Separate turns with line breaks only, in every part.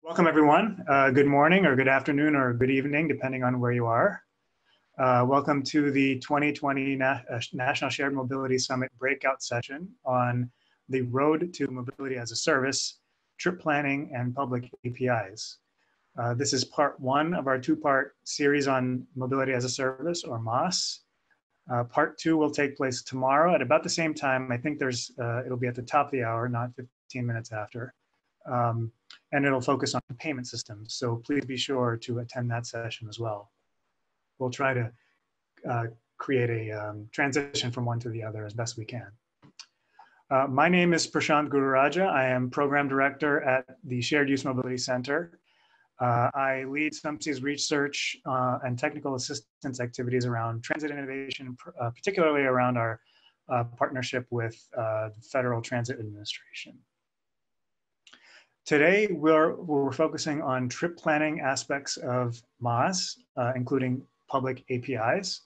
Welcome, everyone. Good morning or good afternoon or good evening, depending on where you are. Welcome to the 2020 National Shared Mobility Summit breakout session on the road to mobility as a service, trip planning, and public APIs. This is part one of our two-part series on mobility as a service, or MaaS. Part two will take place tomorrow at about the same time. I think it'll be at the top of the hour, not 15 minutes after. And it'll focus on payment systems. So please be sure to attend that session as well. We'll try to create a transition from one to the other as best we can. My name is Prashant Gururaja. I am Program Director at the Shared Use Mobility Center. I lead SUMC's research and technical assistance activities around transit innovation, particularly around our partnership with the Federal Transit Administration. Today, we're focusing on trip planning aspects of MaaS, including public APIs.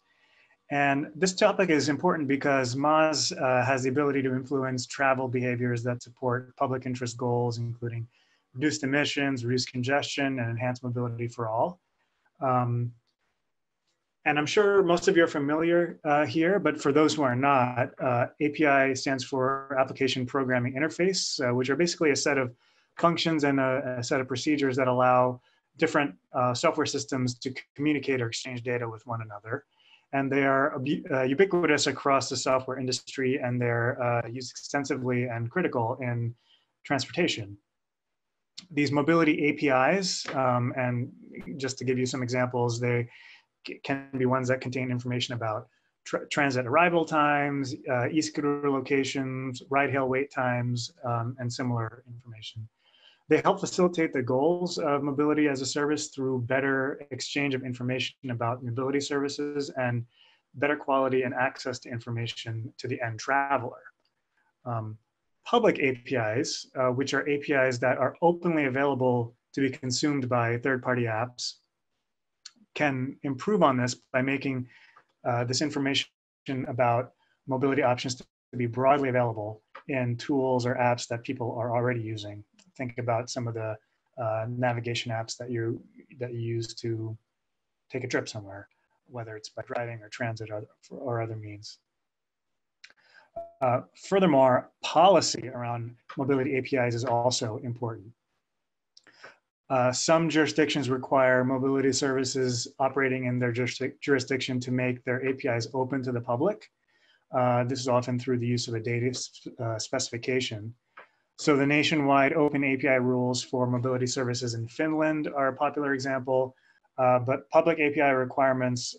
And this topic is important because MaaS has the ability to influence travel behaviors that support public interest goals, including reduced emissions, reduced congestion, and enhanced mobility for all. And I'm sure most of you are familiar here, but for those who are not, API stands for Application Programming Interface, which are basically a set of functions and a set of procedures that allow different software systems to communicate or exchange data with one another. And they are ubiquitous across the software industry, and they're used extensively and critical in transportation. These mobility APIs, and just to give you some examples, they can be ones that contain information about transit arrival times, e-scooter locations, ride-hail wait times, and similar information. They help facilitate the goals of mobility as a service through better exchange of information about mobility services and better quality and access to information to the end traveler. Public APIs, which are APIs that are openly available to be consumed by third-party apps, can improve on this by making this information about mobility options to be broadly available in tools or apps that people are already using. Think about some of the navigation apps that you use to take a trip somewhere, whether it's by driving or transit or other means. Furthermore, policy around mobility APIs is also important. Some jurisdictions require mobility services operating in their jurisdiction to make their APIs open to the public. This is often through the use of a data specification. So the nationwide open API rules for mobility services in Finland are a popular example, but public API requirements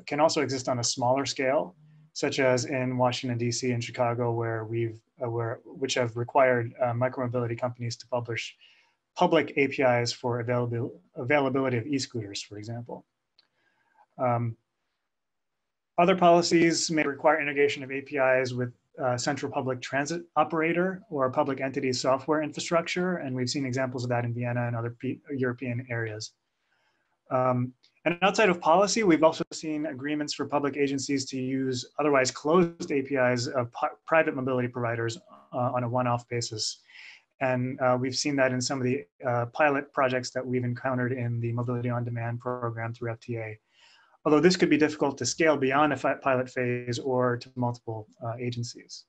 can also exist on a smaller scale, such as in Washington, DC and Chicago, which have required micromobility companies to publish public APIs for availability of e-scooters, for example. Other policies may require integration of APIs with central public transit operator or public entity software infrastructure, and we've seen examples of that in Vienna and other European areas. And outside of policy, we've also seen agreements for public agencies to use otherwise closed APIs of private mobility providers on a one-off basis. And we've seen that in some of the pilot projects that we've encountered in the Mobility on Demand program through FTA. Although this could be difficult to scale beyond a pilot phase or to multiple agencies.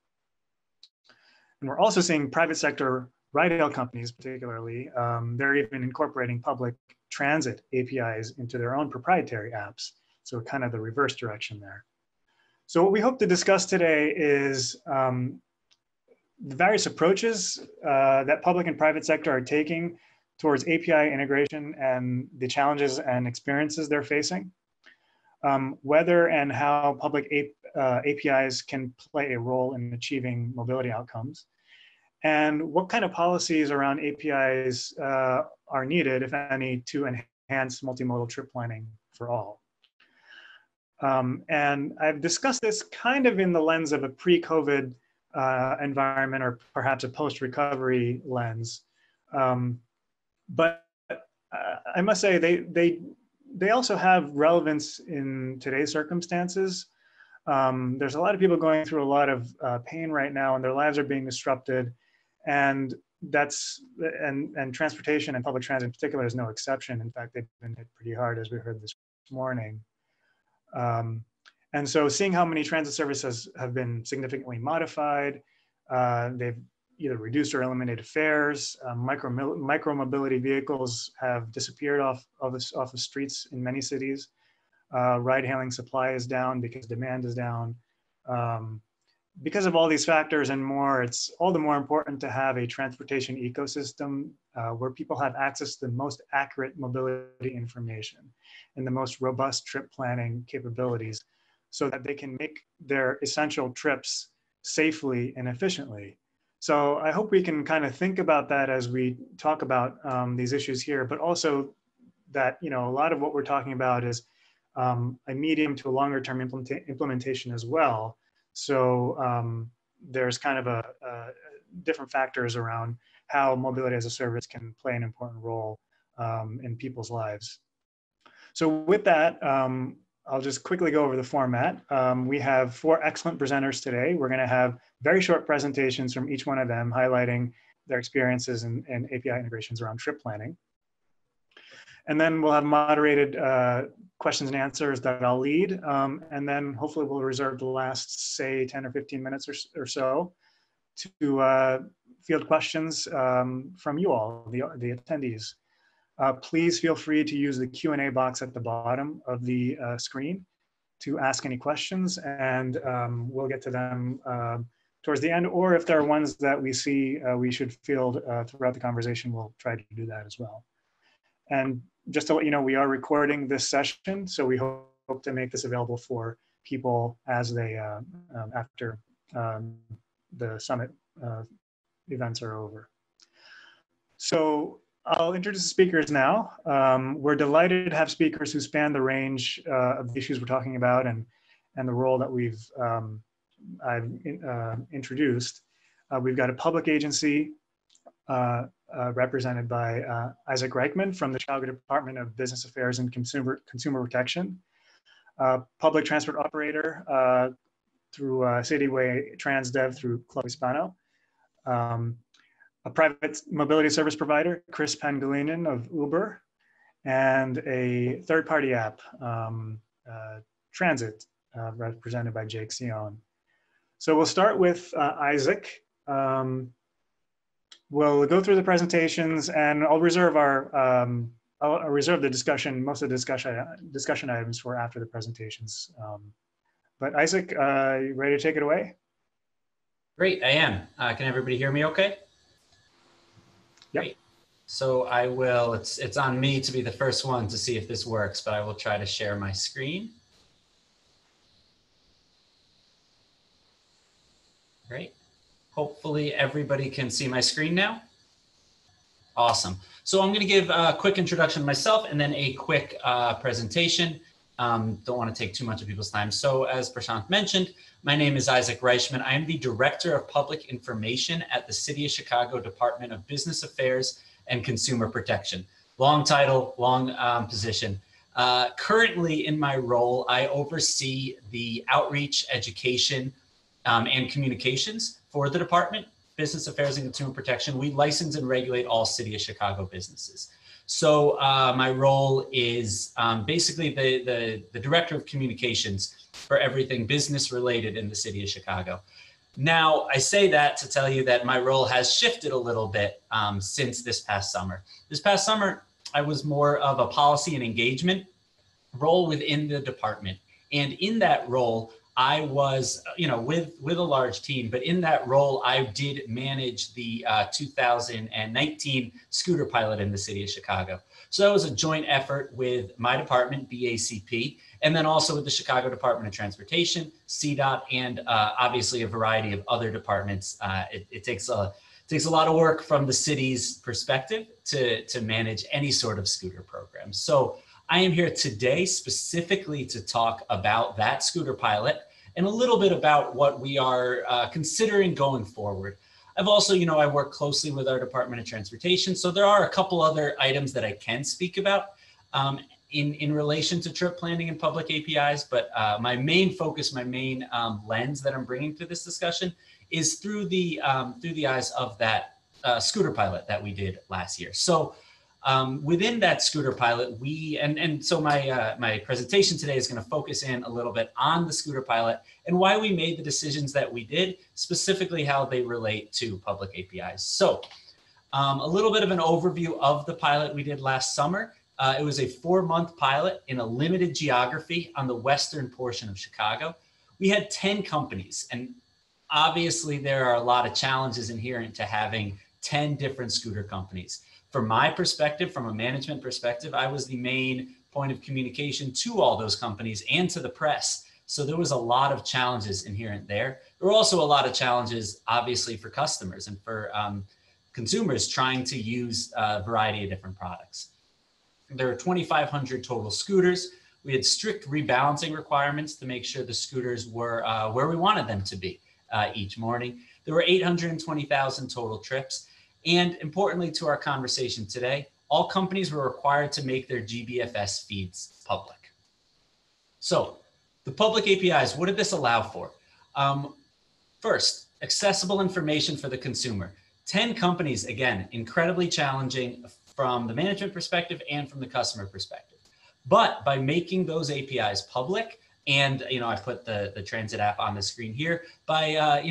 And we're also seeing private sector ride-hail companies particularly, they're even incorporating public transit APIs into their own proprietary apps. So kind of the reverse direction there. So what we hope to discuss today is the various approaches that public and private sector are taking towards API integration and the challenges and experiences they're facing. Whether and how public APIs can play a role in achieving mobility outcomes, and what kind of policies around APIs are needed, if any, to enhance multimodal trip planning for all. And I've discussed this kind of in the lens of a pre-COVID environment or perhaps a post-recovery lens. But I must say they also have relevance in today's circumstances. There's a lot of people going through a lot of pain right now, and their lives are being disrupted. And that's, and transportation and public transit in particular is no exception. In fact, they've been hit pretty hard, as we heard this morning. And so seeing how many transit services have been significantly modified, they've either reduced or eliminated fares, micro mobility vehicles have disappeared off the streets in many cities. Ride hailing supply is down because demand is down. Because of all these factors and more, it's all the more important to have a transportation ecosystem where people have access to the most accurate mobility information and the most robust trip planning capabilities so that they can make their essential trips safely and efficiently. So I hope we can kind of think about that as we talk about these issues here, but also that, you know, a lot of what we're talking about is a medium to a longer term implementation as well. So there's kind of a different factors around how mobility as a service can play an important role in people's lives. So with that, I'll just quickly go over the format. We have 4 excellent presenters today. We're gonna have very short presentations from each one of them highlighting their experiences in API integrations around trip planning. And then we'll have moderated questions and answers that I'll lead. And then hopefully we'll reserve the last, say, 10 or 15 minutes or so to field questions from you all, the attendees. Please feel free to use the Q&A box at the bottom of the screen to ask any questions, and we'll get to them towards the end, or if there are ones that we see we should field throughout the conversation, we'll try to do that as well. And just to let you know, we are recording this session, so we hope to make this available for people as they, after the summit events are over. So I'll introduce the speakers now. We're delighted to have speakers who span the range of the issues we're talking about and the role that I've introduced. We've got a public agency represented by Isaac Reichman from the Chicago Department of Business Affairs and Consumer Protection, public transport operator through Cityway Transdev through Chloe Spano, a private mobility service provider, Chris Pangilinan of Uber, and a third-party app, Transit, represented by Jake Sion. So we'll start with Isaac. We'll go through the presentations, and I'll reserve I'll reserve the discussion, most of the discussion items for after the presentations. But Isaac, you ready to take it away?
Great, I am. Can everybody hear me okay?
Yep.
Great. So I will, it's on me to be the first one to see if this works, but I will try to share my screen. Great. Hopefully everybody can see my screen now. Awesome. So I'm going to give a quick introduction to myself and then a quick presentation. Don't want to take too much of people's time. So as Prashant mentioned, my name is Isaac Reichman. I am the Director of Public Information at the City of Chicago Department of Business Affairs and Consumer Protection. Long title, long position. Currently in my role, I oversee the outreach, education, and communications for the Department, Business Affairs and Consumer Protection. We license and regulate all City of Chicago businesses. So my role is basically the Director of Communications for everything business related in the City of Chicago. Now, I say that to tell you that my role has shifted a little bit since this past summer. This past summer, I was more of a policy and engagement role within the department. And in that role, I was, with a large team, but in that role, I did manage the 2019 scooter pilot in the City of Chicago. So that was a joint effort with my department, BACP, and then also with the Chicago Department of Transportation, CDOT, and obviously a variety of other departments. It takes a lot of work from the city's perspective to manage any sort of scooter program. So I am here today specifically to talk about that scooter pilot and a little bit about what we are considering going forward. I've also, I work closely with our Department of Transportation, so there are a couple other items that I can speak about in relation to trip planning and public APIs, but my main focus, my main lens that I'm bringing to this discussion is through the eyes of that scooter pilot that we did last year. So within that scooter pilot, so my presentation today is going to focus in a little bit on the scooter pilot and why we made the decisions that we did, specifically how they relate to public APIs. So a little bit of an overview of the pilot we did last summer. It was a 4-month pilot in a limited geography on the western portion of Chicago. We had 10 companies, and obviously there are a lot of challenges inherent to having 10 different scooter companies. From my perspective, from a management perspective, I was the main point of communication to all those companies and to the press. So there was a lot of challenges inherent there. There were also a lot of challenges, obviously, for customers and for consumers trying to use a variety of different products. There were 2,500 total scooters. We had strict rebalancing requirements to make sure the scooters were where we wanted them to be each morning. There were 820,000 total trips. And importantly to our conversation today, all companies were required to make their GBFS feeds public. So the public APIs, what did this allow for? First, accessible information for the consumer. 10 companies, again, incredibly challenging from the management perspective and from the customer perspective. But by making those APIs public, and I put the Transit app on the screen here, by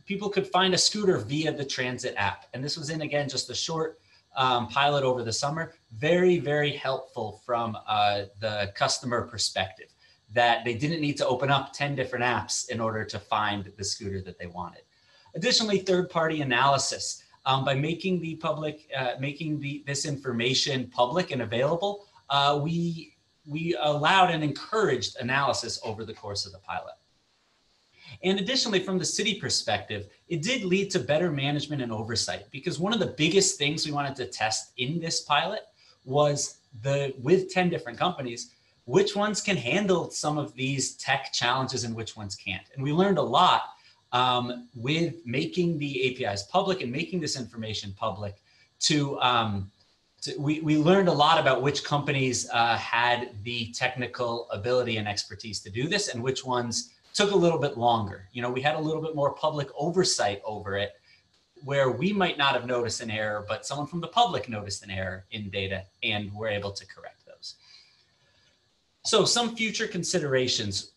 people could find a scooter via the Transit app. And this was in, again, just a short pilot over the summer. Very, very helpful from the customer perspective, that they didn't need to open up 10 different apps in order to find the scooter that they wanted. Additionally, third-party analysis. By making this information public and available, we allowed and encouraged analysis over the course of the pilot. And additionally, from the city perspective, it did lead to better management and oversight, because one of the biggest things we wanted to test in this pilot was with 10 different companies, which ones can handle some of these tech challenges and which ones can't. And we learned a lot with making the APIs public and making this information public. We learned a lot about which companies had the technical ability and expertise to do this and which ones took a little bit longer. We had a little bit more public oversight over it, where we might not have noticed an error, but someone from the public noticed an error in data and were able to correct those. So some future considerations.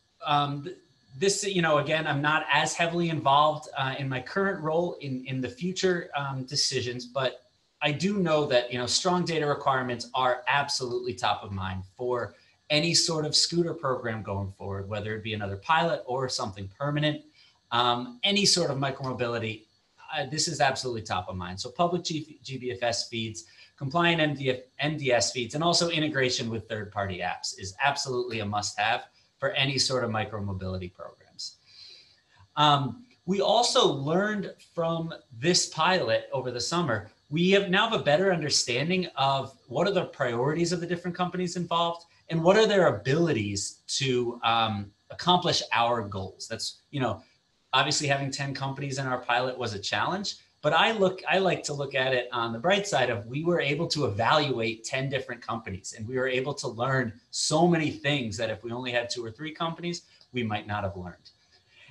This, again, I'm not as heavily involved in my current role in the future decisions, but I do know that, strong data requirements are absolutely top of mind for any sort of scooter program going forward, whether it be another pilot or something permanent, any sort of micromobility, this is absolutely top of mind. So public GBFS feeds, compliant MDS feeds, and also integration with third-party apps is absolutely a must-have for any sort of micromobility programs. We also learned from this pilot over the summer, we now have a better understanding of what are the priorities of the different companies involved and what are their abilities to accomplish our goals. That's, obviously having 10 companies in our pilot was a challenge, but I like to look at it on the bright side of we were able to evaluate 10 different companies, and we were able to learn so many things that if we only had 2 or 3 companies, we might not have learned.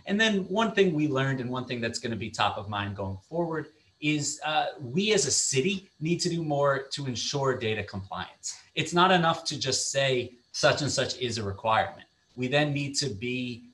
And then one thing we learned, and one thing that's going to be top of mind going forward, is we as a city need to do more to ensure data compliance. It's not enough to just say such and such is a requirement. We then need to be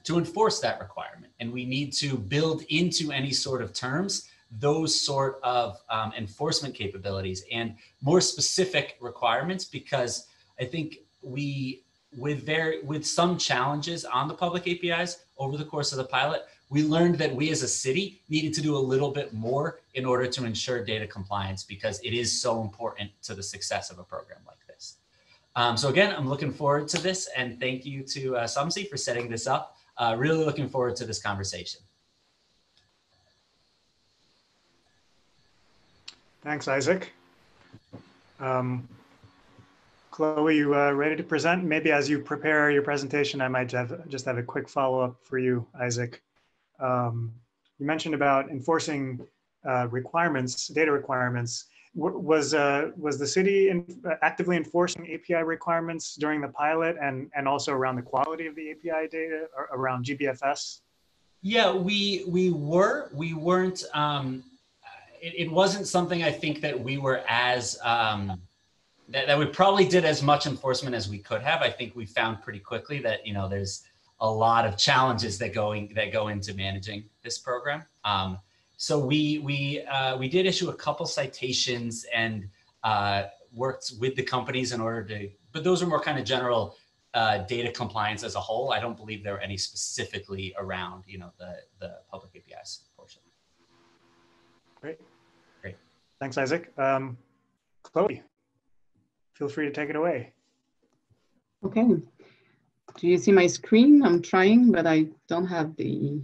to enforce that requirement, and we need to build into any sort of terms those sort of enforcement capabilities and more specific requirements, because I think with some challenges on the public APIs over the course of the pilot, we learned that we as a city needed to do a little bit more in order to ensure data compliance, because it is so important to the success of a program like this. So again, I'm looking forward to this, and thank you to Samsi for setting this up. Really looking forward to this conversation.
Thanks, Isaac. Chloe, you ready to present? Maybe as you prepare your presentation, I might just have a quick follow-up for you, Isaac. You mentioned about enforcing requirements, data requirements. Was the city actively enforcing API requirements during the pilot and also around the quality of the API data or around GBFS?
Yeah, we weren't. It wasn't something I think that we were as that we probably did as much enforcement as we could have. I think we found pretty quickly that there's a lot of challenges that go into managing this program. So we did issue a couple citations and worked with the companies in order to, but those are more kind of general data compliance as a whole. I don't believe there are any specifically around the public APIs portion.
Great.
Great.
Thanks, Isaac. Chloe, feel free to take it away.
Okay. Do you see my screen? I'm trying, but I don't have the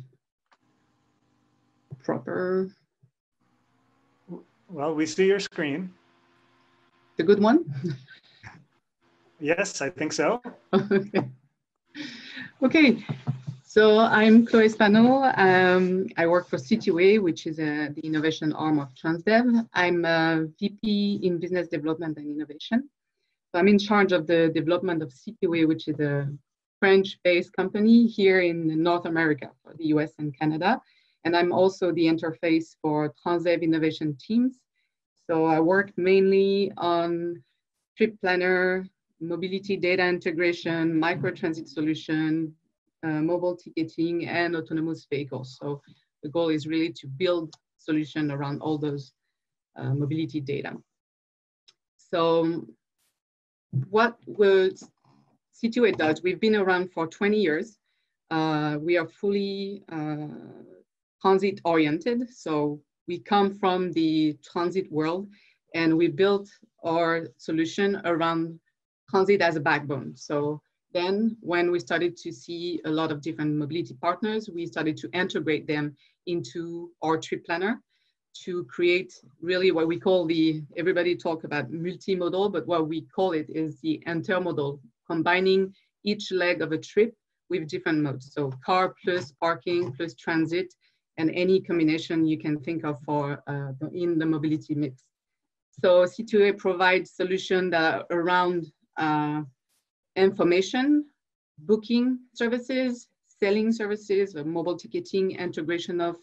proper.
Well, we see your screen.
The good one?
Yes, I think so.
Okay. Okay. So I'm Chloe Spano. I work for C2A, which is the innovation arm of Transdev. I'm a VP in business development and innovation. So I'm in charge of the development of C2A, which is a French-based company here in North America for the US and Canada. And I'm also the interface for Transdev innovation teams. So I work mainly on trip planner, mobility data integration, microtransit solution, mobile ticketing, and autonomous vehicles. So the goal is really to build solution around all those mobility data. So what was C2A does, we've been around for 20 years. We are fully transit oriented. So we come from the transit world and we built our solution around transit as a backbone. So then when we started to see a lot of different mobility partners, we started to integrate them into our trip planner to create really what we call everybody talk about multimodal, but what we call it is the intermodal, combining each leg of a trip with different modes. So car plus parking plus transit and any combination you can think of for in the mobility mix. So C2A provides solutions that are around information, booking services, selling services, mobile ticketing, integration of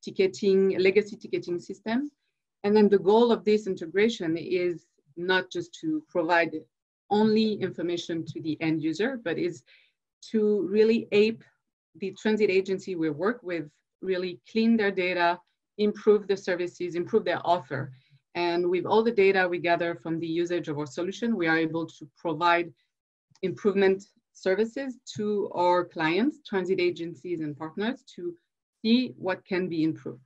ticketing, legacy ticketing system. And then the goal of this integration is not just to provide only information to the end user, but is to really ape the transit agency we work with, really clean their data, improve the services, improve their offer. And with all the data we gather from the usage of our solution, we are able to provide improvement services to our clients, transit agencies and partners to see what can be improved.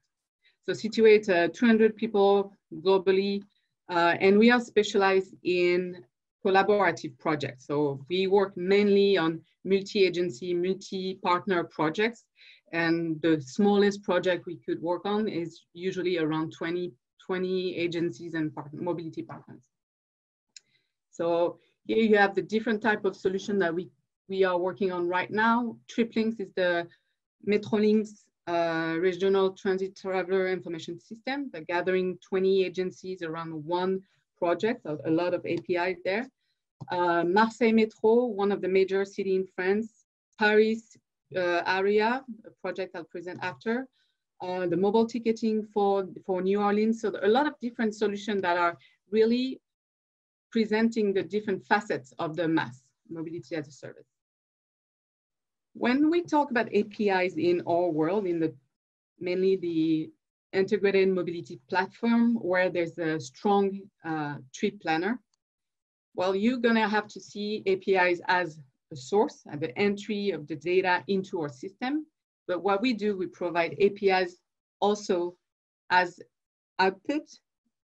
So C2A is 200 people globally, and we are specialized in collaborative projects. So we work mainly on multi-agency, multi-partner projects. And the smallest project we could work on is usually around 20 agencies and mobility partners. So here you have the different type of solution that we are working on right now. TripLinks is the Metrolinx regional transit traveler information system. They're gathering 20 agencies around one project, a lot of APIs there. Marseille Metro, one of the major cities in France. Paris area, a project I'll present after. The mobile ticketing for New Orleans. So a lot of different solutions that are really presenting the different facets of the MaaS, mobility as a service. When we talk about APIs in our world, mainly the integrated mobility platform where there's a strong trip planner, well, you're gonna have to see APIs as a source and the entry of the data into our system. But what we do, we provide APIs also as output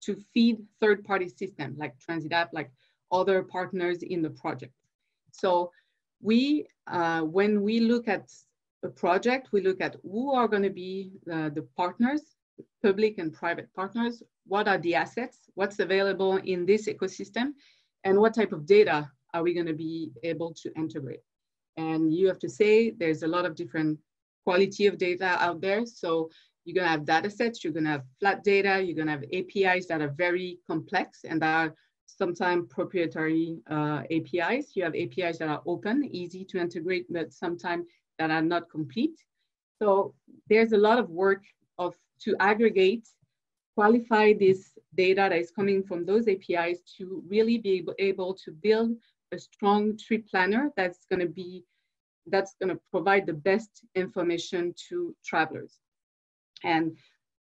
to feed third-party systems like Transit App, like other partners in the project. So when we look at a project, we look at who are going to be the partners, public and private partners, what are the assets, what's available in this ecosystem, and what type of data are we going to be able to integrate. And you have to say there's a lot of different quality of data out there. So you're going to have data sets, you're going to have flat data, you're going to have APIs that are very complex and that are sometimes proprietary APIs. You have APIs that are open, easy to integrate, but sometimes that are not complete. So there's a lot of work to aggregate, qualify this data that is coming from those APIs to really be able to build a strong trip planner that's going to provide the best information to travelers. And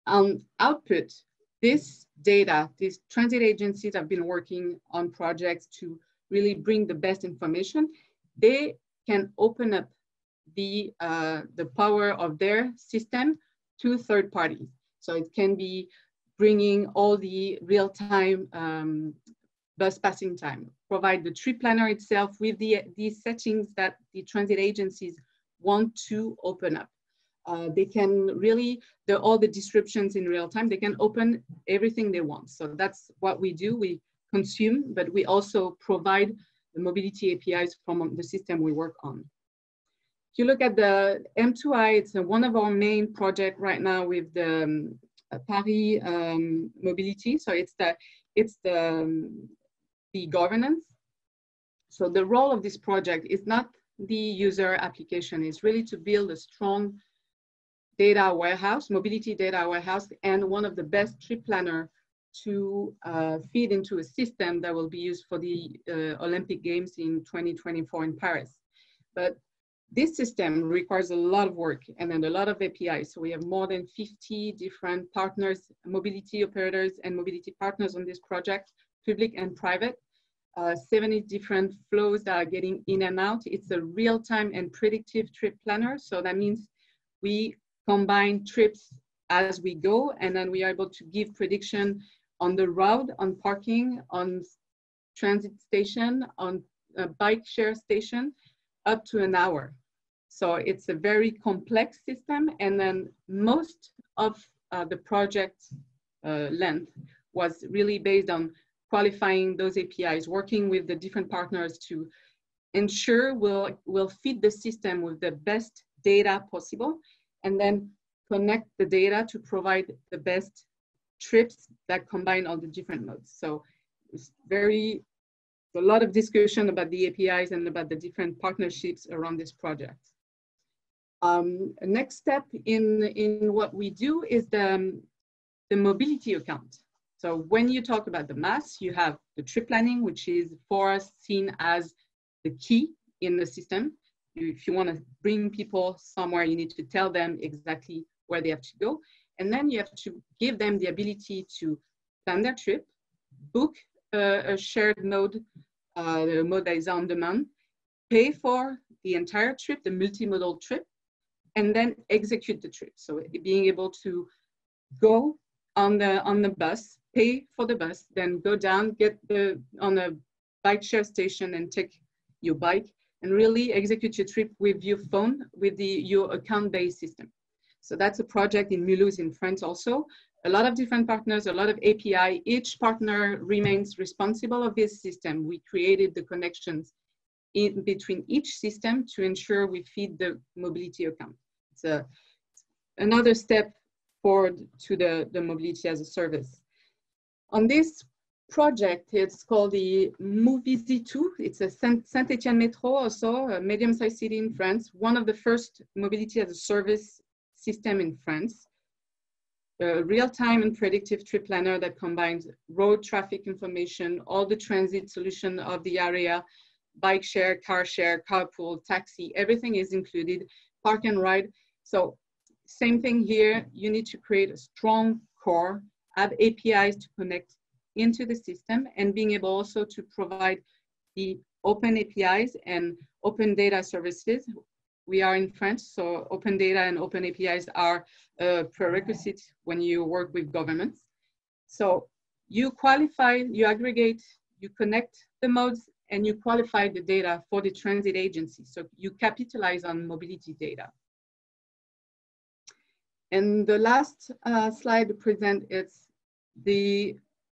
on output, this data, these transit agencies have been working on projects to really bring the best information. They can open up the power of their system to third parties. So it can be bringing all the real-time bus passing time, provide the trip planner itself with these settings that the transit agencies want to open up. They can really, all the descriptions in real time, they can open everything they want. So that's what we do. We consume, but we also provide the mobility APIs from the system we work on. If you look at the M2I, it's one of our main projects right now with the Paris mobility. So it's the governance. So the role of this project is not the user application, it's really to build a strong data warehouse, mobility data warehouse, and one of the best trip planner to feed into a system that will be used for the Olympic Games in 2024 in Paris. But this system requires a lot of work and then a lot of APIs. So we have more than 50 different partners, mobility operators and mobility partners on this project, public and private, 70 different flows that are getting in and out. It's a real-time and predictive trip planner. So that means we combine trips as we go, and then we are able to give prediction on the route, on parking, on transit station, on a bike share station, up to an hour. So it's a very complex system, and then most of the project length was really based on qualifying those APIs, working with the different partners to ensure we'll feed the system with the best data possible, and then connect the data to provide the best trips that combine all the different modes. So it's a lot of discussion about the APIs and about the different partnerships around this project. Next step in what we do is the mobility account. So when you talk about the MaaS, you have the trip planning, which is for us seen as the key in the system. If you want to bring people somewhere, you need to tell them exactly where they have to go. And then you have to give them the ability to plan their trip, book a shared mode, the mode that is on demand, pay for the entire trip, the multimodal trip, and then execute the trip. So being able to go on the bus, pay for the bus, then go down, get on a bike share station and take your bike, and really execute your trip with your phone, with your account-based system. So that's a project in Mulhouse in France also. A lot of different partners, a lot of API. Each partner remains responsible of this system. We created the connections in between each system to ensure we feed the mobility account. It's another step forward to the mobility as a service. On this project, it's called the Movisy 2. It's a Saint-Etienne Metro, also a medium-sized city in France, one of the first mobility as a service system in France. A real-time and predictive trip planner that combines road traffic information, all the transit solution of the area, bike share, carpool, taxi, everything is included, park and ride. So same thing here, you need to create a strong core, have APIs to connect into the system, and being able also to provide the open APIs and open data services. We are in France, so open data and open APIs are a prerequisite when you work with governments. So you qualify, you aggregate, you connect the modes, and you qualify the data for the transit agency. So you capitalize on mobility data. And the last slide to present is the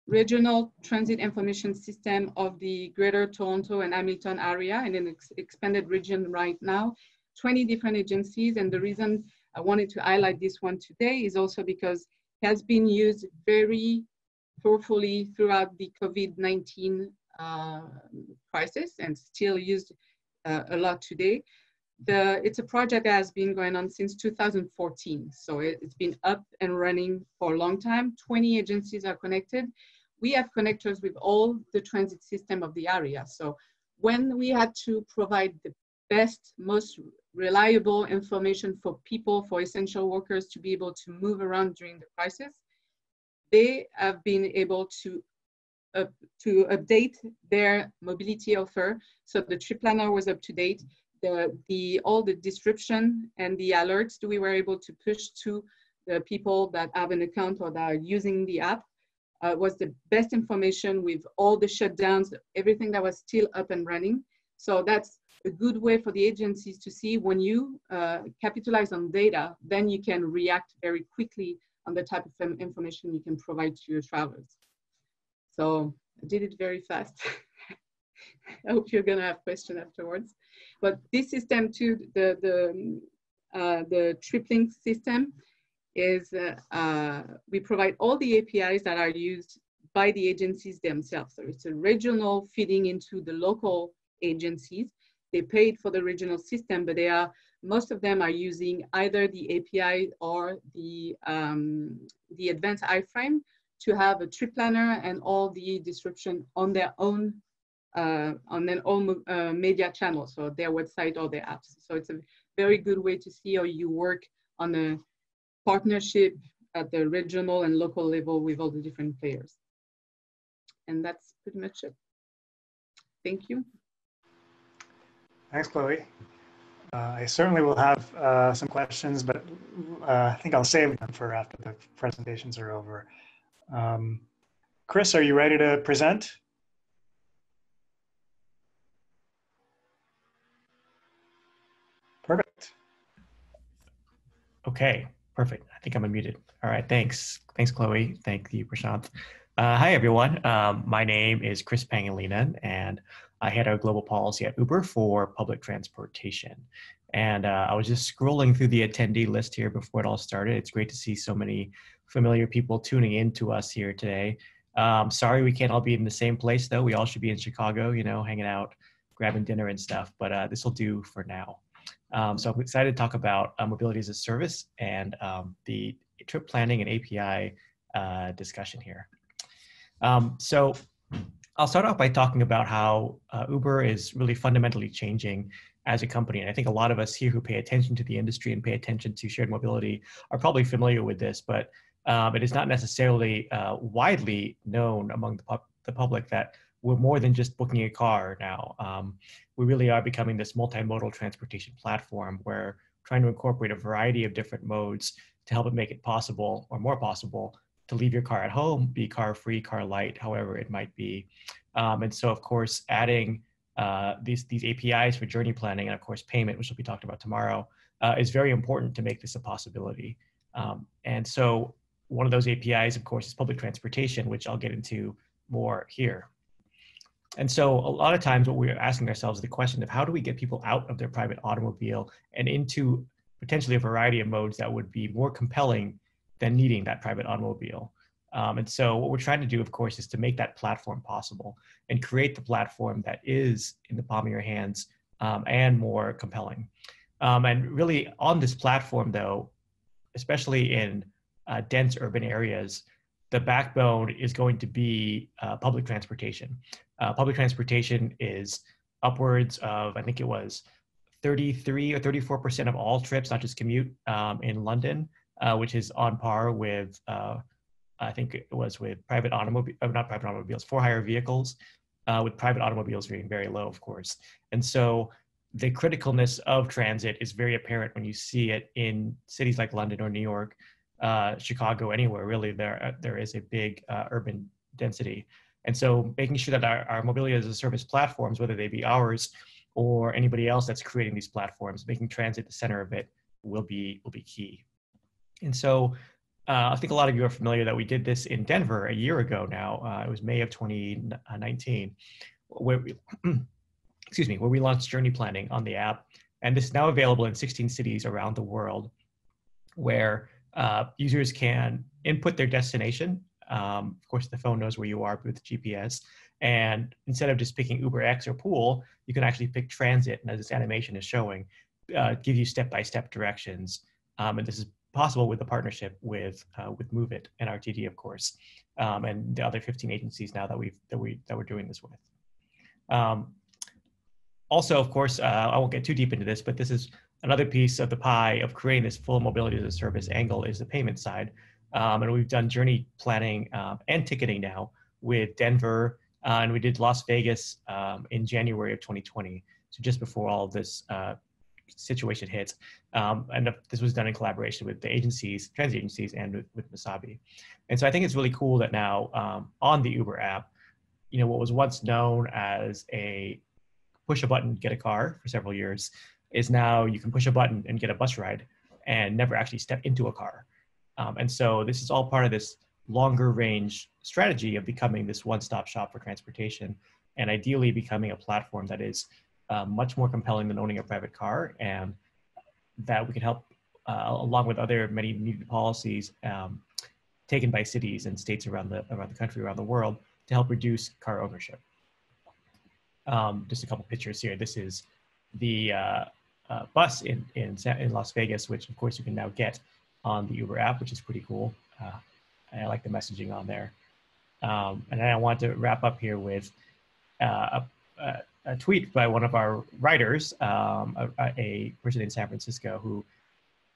regional transit information system of the Greater Toronto and Hamilton area in an expanded region right now, 20 different agencies. And the reason I wanted to highlight this one today is also because it has been used very powerfully throughout the COVID-19 crisis and still used a lot today. it's a project that has been going on since 2014. So it's been up and running for a long time. 20 agencies are connected. We have connectors with all the transit system of the area. So when we had to provide the best, most reliable information for people, for essential workers to be able to move around during the crisis, they have been able to update their mobility offer. So the trip planner was up to date. All the description and the alerts that we were able to push to the people that have an account or that are using the app was the best information with all the shutdowns, everything that was still up and running. So that's a good way for the agencies to see when you capitalize on data, then you can react very quickly on the type of information you can provide to your travelers. So I did it very fast. I hope you're gonna have questions afterwards. But this system too, the TripLink system is, we provide all the APIs that are used by the agencies themselves. So it's a regional feeding into the local agencies. They paid for the regional system, but most of them are using either the API or the advanced iframe to have a trip planner and all the description on their own media channels, so their website or their apps. So it's a very good way to see how you work on a partnership at the regional and local level with all the different players. And that's pretty much it. Thank you.
Thanks, Chloe. I certainly will have some questions, but I think I'll save them for after the presentations are over. Chris, are you ready to present? Perfect.
Okay, perfect. I think I'm unmuted. All right, thanks. Thanks, Chloe. Thank you, Prashant. Hi, everyone. My name is Chris Pangilinan, and I head our global policy at Uber for public transportation. And I was just scrolling through the attendee list here before it all started. It's great to see so many familiar people tuning in to us here today. Sorry we can't all be in the same place, though. We all should be in Chicago, you know, hanging out, grabbing dinner and stuff, but this will do for now. So I'm excited to talk about mobility as a service and the trip planning and API discussion here. So I'll start off by talking about how Uber is really fundamentally changing as a company. And I think a lot of us here who pay attention to the industry and pay attention to shared mobility are probably familiar with this, but it is not necessarily widely known among the public that we're more than just booking a car now. We really are becoming this multimodal transportation platform where we're trying to incorporate a variety of different modes to help it make it possible or more possible to leave your car at home, be car free, car light, however it might be. And so of course, adding these APIs for journey planning and of course payment, which will be talked about tomorrow, is very important to make this a possibility. And so one of those APIs, of course, is public transportation, which I'll get into more here. And so a lot of times what we're asking ourselves is the question of how do we get people out of their private automobile and into potentially a variety of modes that would be more compelling than needing that private automobile. And so what we're trying to do, of course, is to make that platform possible and create the platform that is in the palm of your hands and more compelling. And really on this platform, though, especially in dense urban areas, the backbone is going to be public transportation. Public transportation is upwards of, I think it was 33 or 34% of all trips, not just commute, in London, which is on par with, I think it was with private automobiles, not private automobiles, for-hire vehicles, with private automobiles being very low, of course. And so the criticalness of transit is very apparent when you see it in cities like London or New York, Chicago, anywhere really, there is a big urban density. And so making sure that our mobility as a service platforms, whether they be ours or anybody else that's creating these platforms, making transit the center of it will be key. And so I think a lot of you are familiar that we did this in Denver a year ago now. It was May of 2019, where we, excuse me, where we launched journey planning on the app. And this is now available in 16 cities around the world where users can input their destination. Of course, the phone knows where you are with GPS. And instead of just picking UberX or Pool, you can actually pick transit. And as this animation is showing, give you step-by-step directions. And this is possible with the partnership with Move It and RTD, of course, and the other 15 agencies now that we're doing this with. Also, of course, I won't get too deep into this, but this is another piece of the pie of creating this full mobility as a service angle is the payment side. And we've done journey planning and ticketing now with Denver, and we did Las Vegas in January of 2020. So just before all of this situation hit. And this was done in collaboration with the agencies, transit agencies, and with Wasabi. And so I think it's really cool that now on the Uber app, you know, what was once known as a push a button, get a car for several years, is now you can push a button and get a bus ride and never actually step into a car. And so this is all part of this longer range strategy of becoming this one-stop shop for transportation, and ideally becoming a platform that is much more compelling than owning a private car, and that we can help, along with other many needed policies taken by cities and states around the country, around the world, to help reduce car ownership. Just a couple pictures here. This is the bus in Las Vegas, which of course you can now get on the Uber app, which is pretty cool. And I like the messaging on there. And I want to wrap up here with a tweet by one of our writers, a person in San Francisco who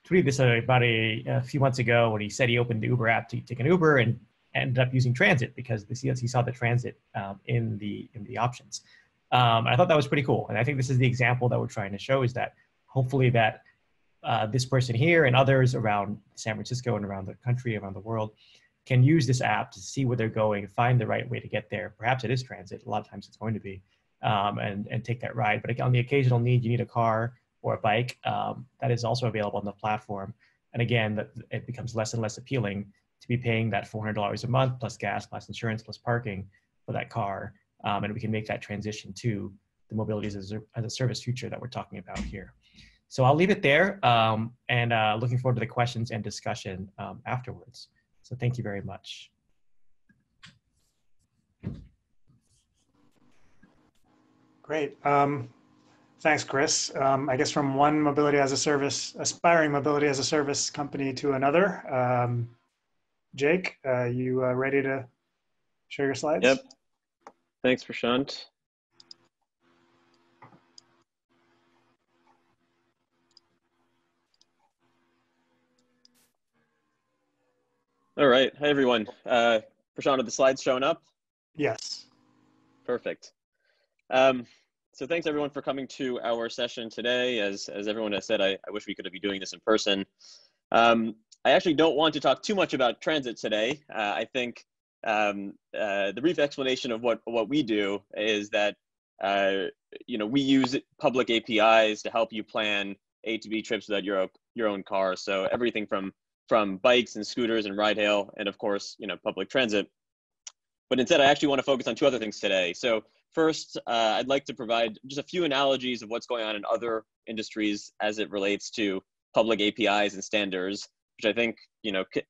tweeted this about a few months ago when he said he opened the Uber app to take an Uber and ended up using transit because he saw the transit in the options. I thought that was pretty cool. And I think this is the example that we're trying to show, is that hopefully that this person here and others around San Francisco and around the country, around the world, can use this app to see where they're going, find the right way to get there. Perhaps it is transit. A lot of times it's going to be, and take that ride. But on the occasional need, you need a car or a bike, that is also available on the platform. And again, it becomes less and less appealing to be paying that $400 a month plus gas, plus insurance, plus parking for that car. And we can make that transition to the mobility as a service future that we're talking about here. So I'll leave it there, and looking forward to the questions and discussion afterwards. So thank you very much.
Great. Thanks, Chris. I guess from one mobility as a service, aspiring mobility as a service company to another. Jake, you ready to share your slides?
Yep. Thanks, Prashant. All right. Hi, everyone. Prashant, are the slides showing up?
Yes.
Perfect. So thanks, everyone, for coming to our session today. As everyone has said, I wish we could be doing this in person. I actually don't want to talk too much about transit today. I think the brief explanation of what we do is that we use public APIs to help you plan A to B trips without your own car. So everything from bikes and scooters and ride hail, and of course public transit. But instead, I actually want to focus on two other things today. So first, I'd like to provide just a few analogies of what's going on in other industries as it relates to public APIs and standards, which I think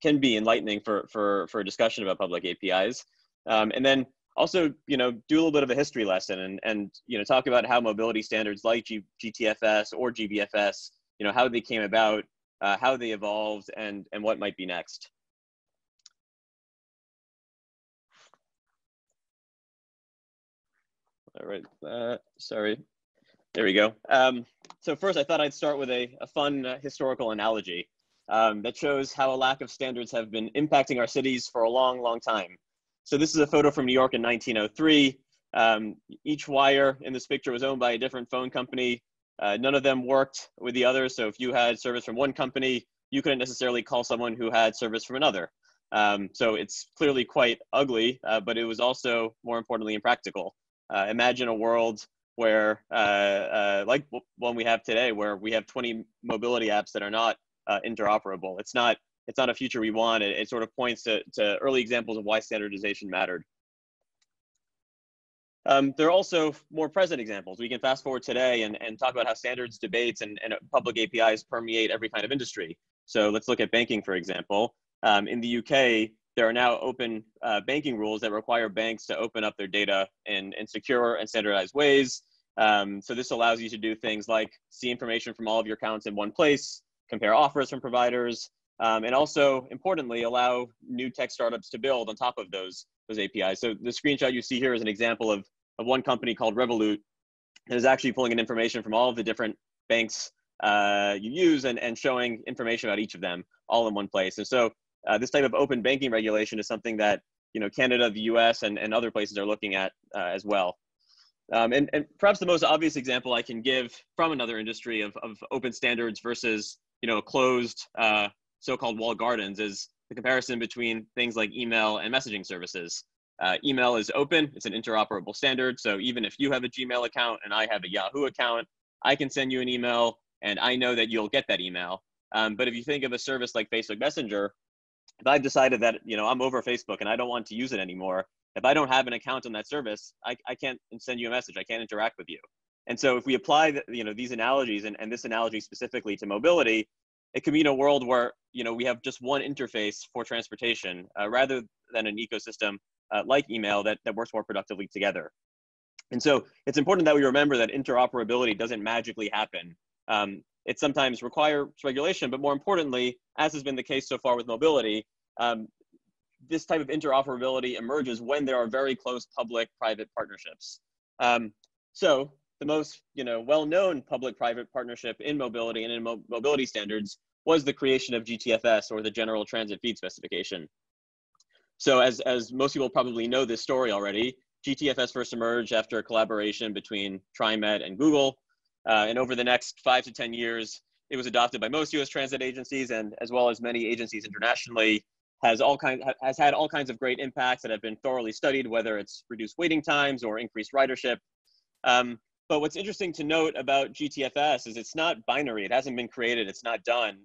can be enlightening for a discussion about public APIs, and then also do a little bit of a history lesson and talk about how mobility standards like GTFS or GBFS, how they came about, how they evolved, and what might be next. All right, sorry. There we go. So first, I thought I'd start with a fun historical analogy that shows how a lack of standards have been impacting our cities for a long, long time. So this is a photo from New York in 1903. Each wire in this picture was owned by a different phone company. None of them worked with the other. So if you had service from one company, you couldn't necessarily call someone who had service from another. So it's clearly quite ugly, but it was also, more importantly, impractical. Imagine a world where, like one we have today, where we have 20 mobility apps that are not interoperable. It's not a future we want. It sort of points to early examples of why standardization mattered. There are also more present examples. We can fast forward today and talk about how standards debates and public APIs permeate every kind of industry. So let's look at banking, for example. In the UK, there are now open banking rules that require banks to open up their data in secure and standardized ways. So this allows you to do things like see information from all of your accounts in one place, compare offers from providers, and also, importantly, allow new tech startups to build on top of those APIs. So the screenshot you see here is an example of one company called Revolut that is actually pulling in information from all of the different banks you use and showing information about each of them all in one place. And so this type of open banking regulation is something that Canada, the US, and other places are looking at as well. And perhaps the most obvious example I can give from another industry of open standards versus closed so-called walled gardens is the comparison between things like email and messaging services. Email is open, it's an interoperable standard. So even if you have a Gmail account and I have a Yahoo account, I can send you an email and I know that you'll get that email. But if you think of a service like Facebook Messenger, if I've decided that I'm over Facebook and I don't want to use it anymore, if I don't have an account on that service, I can't send you a message, I can't interact with you. And so if we apply these analogies and this analogy specifically to mobility, it could be in a world where we have just one interface for transportation rather than an ecosystem like email that works more productively together. And so it's important that we remember that interoperability doesn't magically happen. It sometimes requires regulation, but more importantly, as has been the case so far with mobility, this type of interoperability emerges when there are very close public-private partnerships. So the most well-known public-private partnership in mobility and in mobility standards was the creation of GTFS, or the General Transit Feed Specification. So as most people probably know this story already, GTFS first emerged after a collaboration between TriMet and Google. And over the next 5 to 10 years, it was adopted by most US transit agencies, and as well as many agencies internationally, has had all kinds of great impacts that have been thoroughly studied, whether it's reduced waiting times or increased ridership. But what's interesting to note about GTFS is it's not binary. It hasn't been created. It's not done.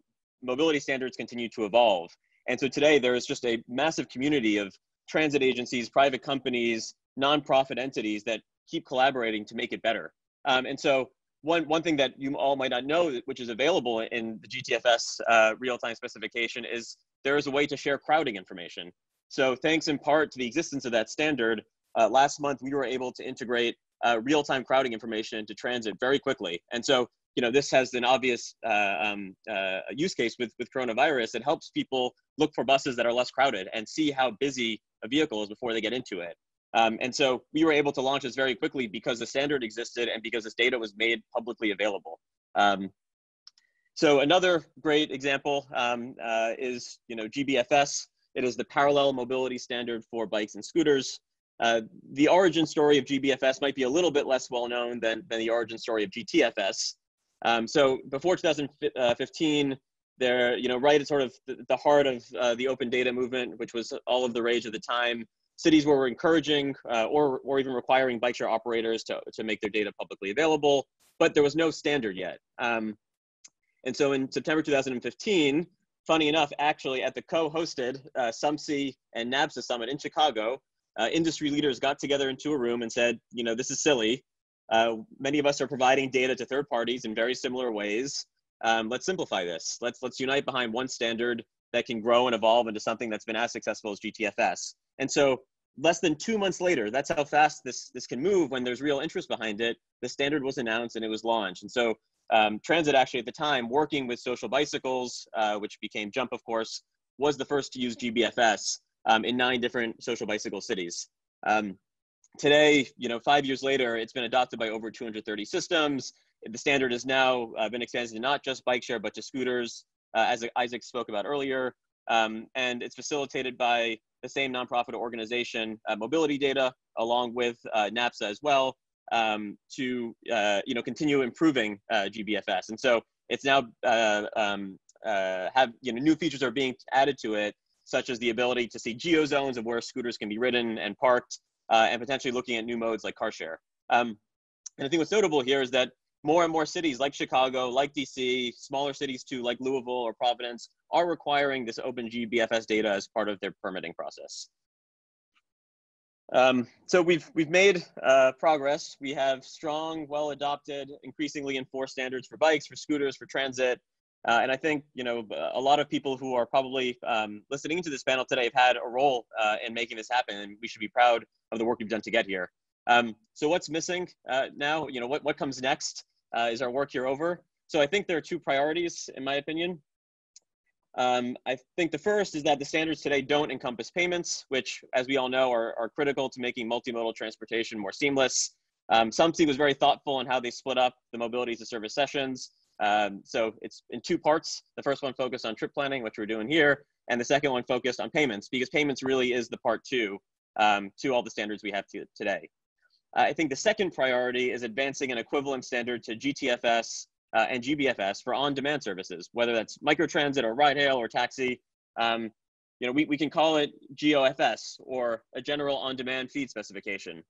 Mobility standards continue to evolve. And so today there is just a massive community of transit agencies, private companies, nonprofit entities that keep collaborating to make it better. And so one thing that you all might not know, which is available in the GTFS real-time specification, is there is a way to share crowding information. So thanks in part to the existence of that standard, last month we were able to integrate real-time crowding information into transit very quickly. And so this has an obvious use case with coronavirus. It helps people look for buses that are less crowded and see how busy a vehicle is before they get into it. And so we were able to launch this very quickly because the standard existed and because this data was made publicly available. So another great example is GBFS. It is the parallel mobility standard for bikes and scooters. The origin story of GBFS might be a little bit less well known than the origin story of GTFS. So before 2015, there, right at sort of the heart of the open data movement, which was all of the rage at the time, cities were encouraging or even requiring bike share operators to make their data publicly available, but there was no standard yet. And so in September 2015, funny enough, actually at the co-hosted SUMSI and NABSA summit in Chicago, industry leaders got together into a room and said, this is silly. Many of us are providing data to third parties in very similar ways. Let's simplify this. Let's unite behind one standard that can grow and evolve into something that's been as successful as GTFS. And so less than 2 months later, that's how fast this can move when there's real interest behind it. The standard was announced and it was launched. And so Transit actually at the time, working with Social Bicycles, which became Jump, of course, was the first to use GBFS in 9 different social bicycle cities. Today, 5 years later, it's been adopted by over 230 systems. The standard has now been extended to not just bike share, but to scooters, as Isaac spoke about earlier. And it's facilitated by the same nonprofit organization, Mobility Data, along with NABSA as well, to continue improving GBFS. And so it's now new features are being added to it, such as the ability to see geozones of where scooters can be ridden and parked, and potentially looking at new modes like car share. And I think what's notable here is that more and more cities like Chicago, like DC, smaller cities too, like Louisville or Providence, are requiring this open GBFS data as part of their permitting process. So we've made progress. We have strong, well-adopted, increasingly enforced standards for bikes, for scooters, for transit. And I think, a lot of people who are probably listening to this panel today have had a role in making this happen, and we should be proud of the work we've done to get here. So what's missing now? You know, what comes next? Is our work here over? So I think there are two priorities, in my opinion. I think the first is that the standards today don't encompass payments, which, as we all know, are critical to making multimodal transportation more seamless. SUMSI was very thoughtful in how they split up the mobility as a service sessions. So it's in two parts. The first one focused on trip planning, which we're doing here, and the second one focused on payments, because payments really is the part two to all the standards we have today. I think the second priority is advancing an equivalent standard to GTFS and GBFS for on-demand services, whether that's microtransit or ride hail or taxi. You know, we can call it GOFS, or a general on-demand feed specification.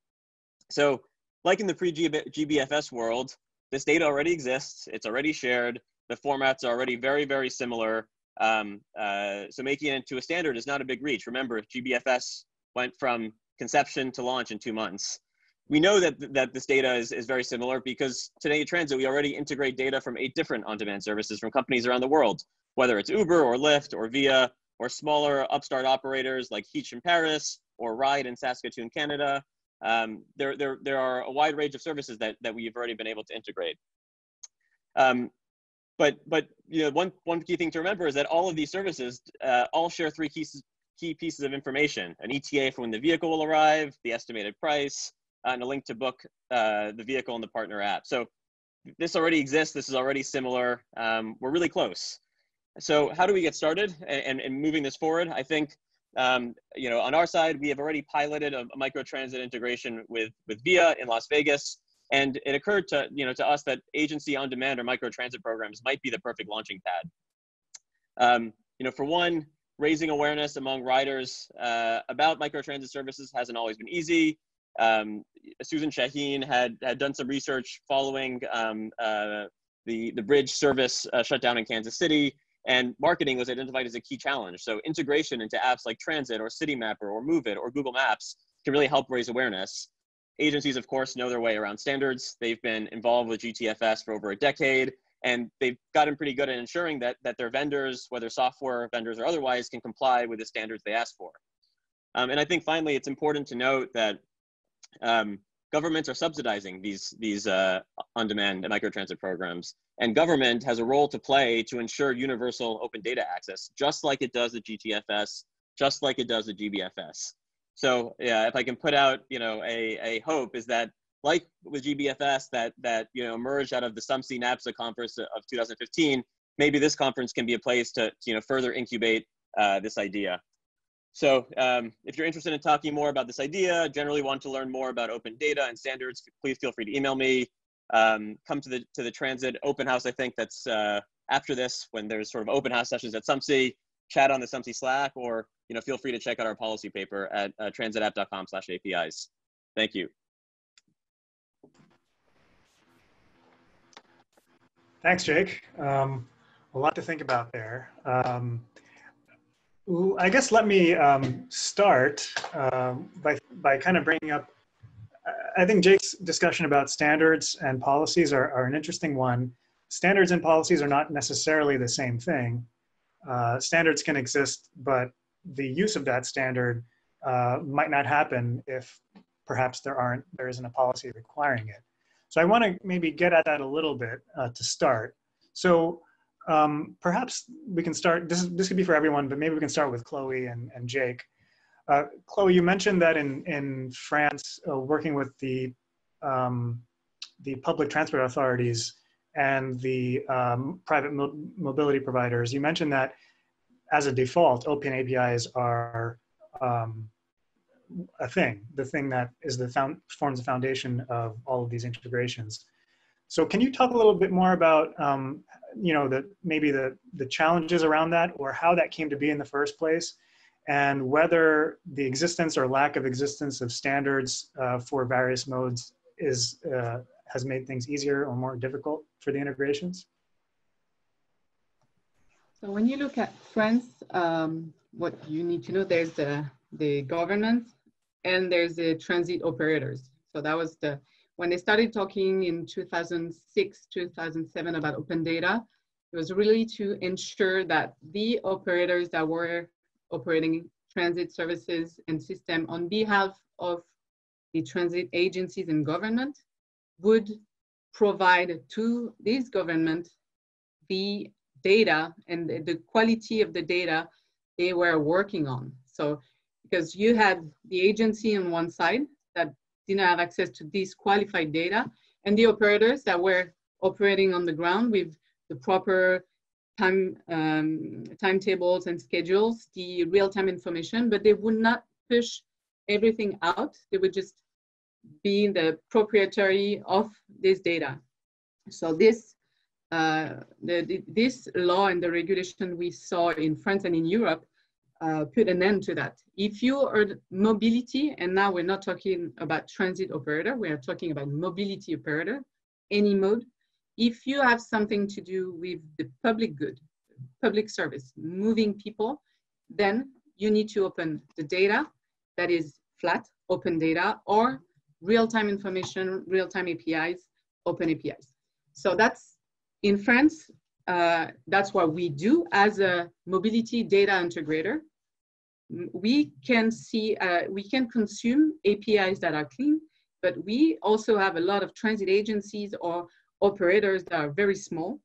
So like in the pre-GBFS world, this data already exists, it's already shared, the formats are already very, very similar. So making it into a standard is not a big reach. Remember, GBFS went from conception to launch in 2 months. We know that this data is very similar because today in transit, we already integrate data from 8 different on-demand services from companies around the world, whether it's Uber or Lyft or Via, or smaller upstart operators like Hitch in Paris or Ride in Saskatoon, Canada. There are a wide range of services that we've already been able to integrate. But you know, one key thing to remember is that all of these services all share 3 key pieces of information: an ETA for when the vehicle will arrive, the estimated price, and a link to book the vehicle in the partner app. So this already exists. This is already similar. We're really close. So how do we get started and moving this forward? I think, you know, on our side, we have already piloted a microtransit integration with Via in Las Vegas. And it occurred to, you know, to us that agency on demand or microtransit programs might be the perfect launching pad. You know, for one, raising awareness among riders about microtransit services hasn't always been easy. Susan Shaheen had done some research following the bridge service shutdown in Kansas City, and marketing was identified as a key challenge. So integration into apps like Transit or Citymapper or Move It or Google Maps can really help raise awareness. Agencies, of course, know their way around standards. They've been involved with GTFS for over a decade, and they've gotten pretty good at ensuring that their vendors, whether software vendors or otherwise, can comply with the standards they ask for. And I think finally, it's important to note that governments are subsidizing these on-demand microtransit programs, and government has a role to play to ensure universal open data access, just like it does the GTFS, just like it does the GBFS. So yeah, if I can put out, you know, a hope is that, like with GBFS that you know, emerged out of the SUMSI NAPSA conference of 2015, maybe this conference can be a place to you know, further incubate this idea. So if you're interested in talking more about this idea, generally want to learn more about open data and standards, please feel free to email me. Come to the Transit open house, I think that's after this, when there's sort of open house sessions at SUMSI, chat on the SUMSI Slack, or you know, feel free to check out our policy paper at transitapp.com/APIs. Thank you.
Thanks, Jake. A lot to think about there. I guess let me start by kind of bringing up, I think Jake's discussion about standards and policies are an interesting one. Standards and policies are not necessarily the same thing. Standards can exist, but the use of that standard might not happen if perhaps there isn't a policy requiring it. So I want to maybe get at that a little bit to start. So perhaps we can start, this could be for everyone, but maybe we can start with Chloe and Jake. Chloe, you mentioned that in France, working with the public transport authorities and the private mobility providers, you mentioned that as a default, open APIs are a thing, the thing that is forms the foundation of all of these integrations. So can you talk a little bit more about, you know, maybe the challenges around that, or how that came to be in the first place, and whether the existence or lack of existence of standards for various modes has made things easier or more difficult for the integrations?
So when you look at France, what you need to know, there's the government and there's the transit operators. So that was when they started talking in 2006, 2007 about open data, it was really to ensure that the operators that were operating transit services and system on behalf of the transit agencies and government would provide to this government the data and the quality of the data they were working on. So because you had the agency on one side that didn't have access to this qualified data, and the operators that were operating on the ground with the proper timetables and schedules, the real-time information, but they would not push everything out. They would just be the proprietary of this data. So this this law and the regulation we saw in France and in Europe put an end to that. If you are mobility, and now we're not talking about transit operator, we are talking about mobility operator, any mode. If you have something to do with the public good, public service, moving people, then you need to open the data that is flat, open data, or real-time information, real-time APIs, open APIs. So that's, in France, that's what we do as a mobility data integrator. We can see, we can consume APIs that are clean, but we also have a lot of transit agencies or operators that are very small,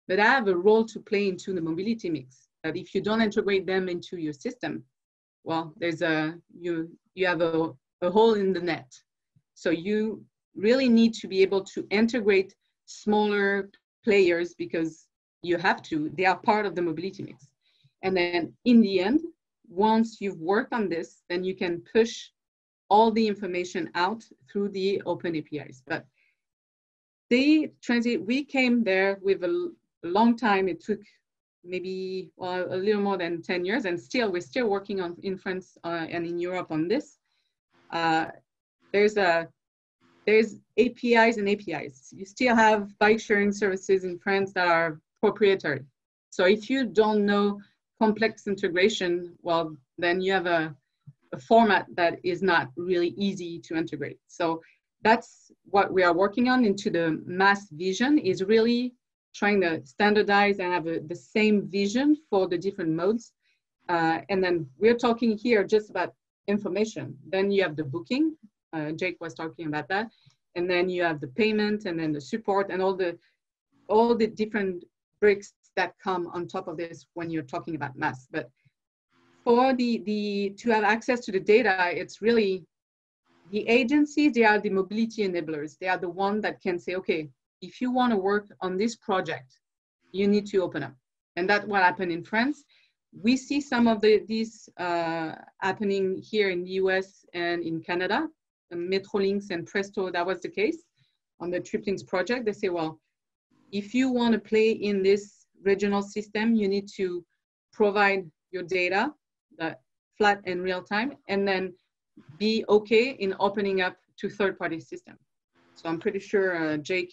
but have a role to play into the mobility mix. That if you don't integrate them into your system, well, there's you have a hole in the net. So you really need to be able to integrate smaller players because you have to, they are part of the mobility mix. And then in the end, once you've worked on this, then you can push all the information out through the open APIs. But the transit, we came there with a long time. It took maybe, well, a little more than 10 years, and still, we're still working on in France and in Europe on this. There's APIs and APIs. You still have bike sharing services in France that are proprietary. So if you don't know complex integration, well, then you have a format that is not really easy to integrate. So that's what we are working on into the MaaS vision, is really trying to standardize and have the same vision for the different modes. And then we're talking here just about information. Then you have the booking. Jake was talking about that. And then you have the payment, and then the support, and all the different bricks that come on top of this when you're talking about MaaS. But for to have access to the data, it's really the agencies, they are the mobility enablers. They are the one that can say, okay, if you want to work on this project, you need to open up. And that's what happened in France. We see some of these happening here in the US and in Canada. Metrolinx and Presto, that was the case on the TripLinks project. They say, well, if you want to play in this regional system, you need to provide your data, flat and real time, and then be okay in opening up to third-party system. So I'm pretty sure Jake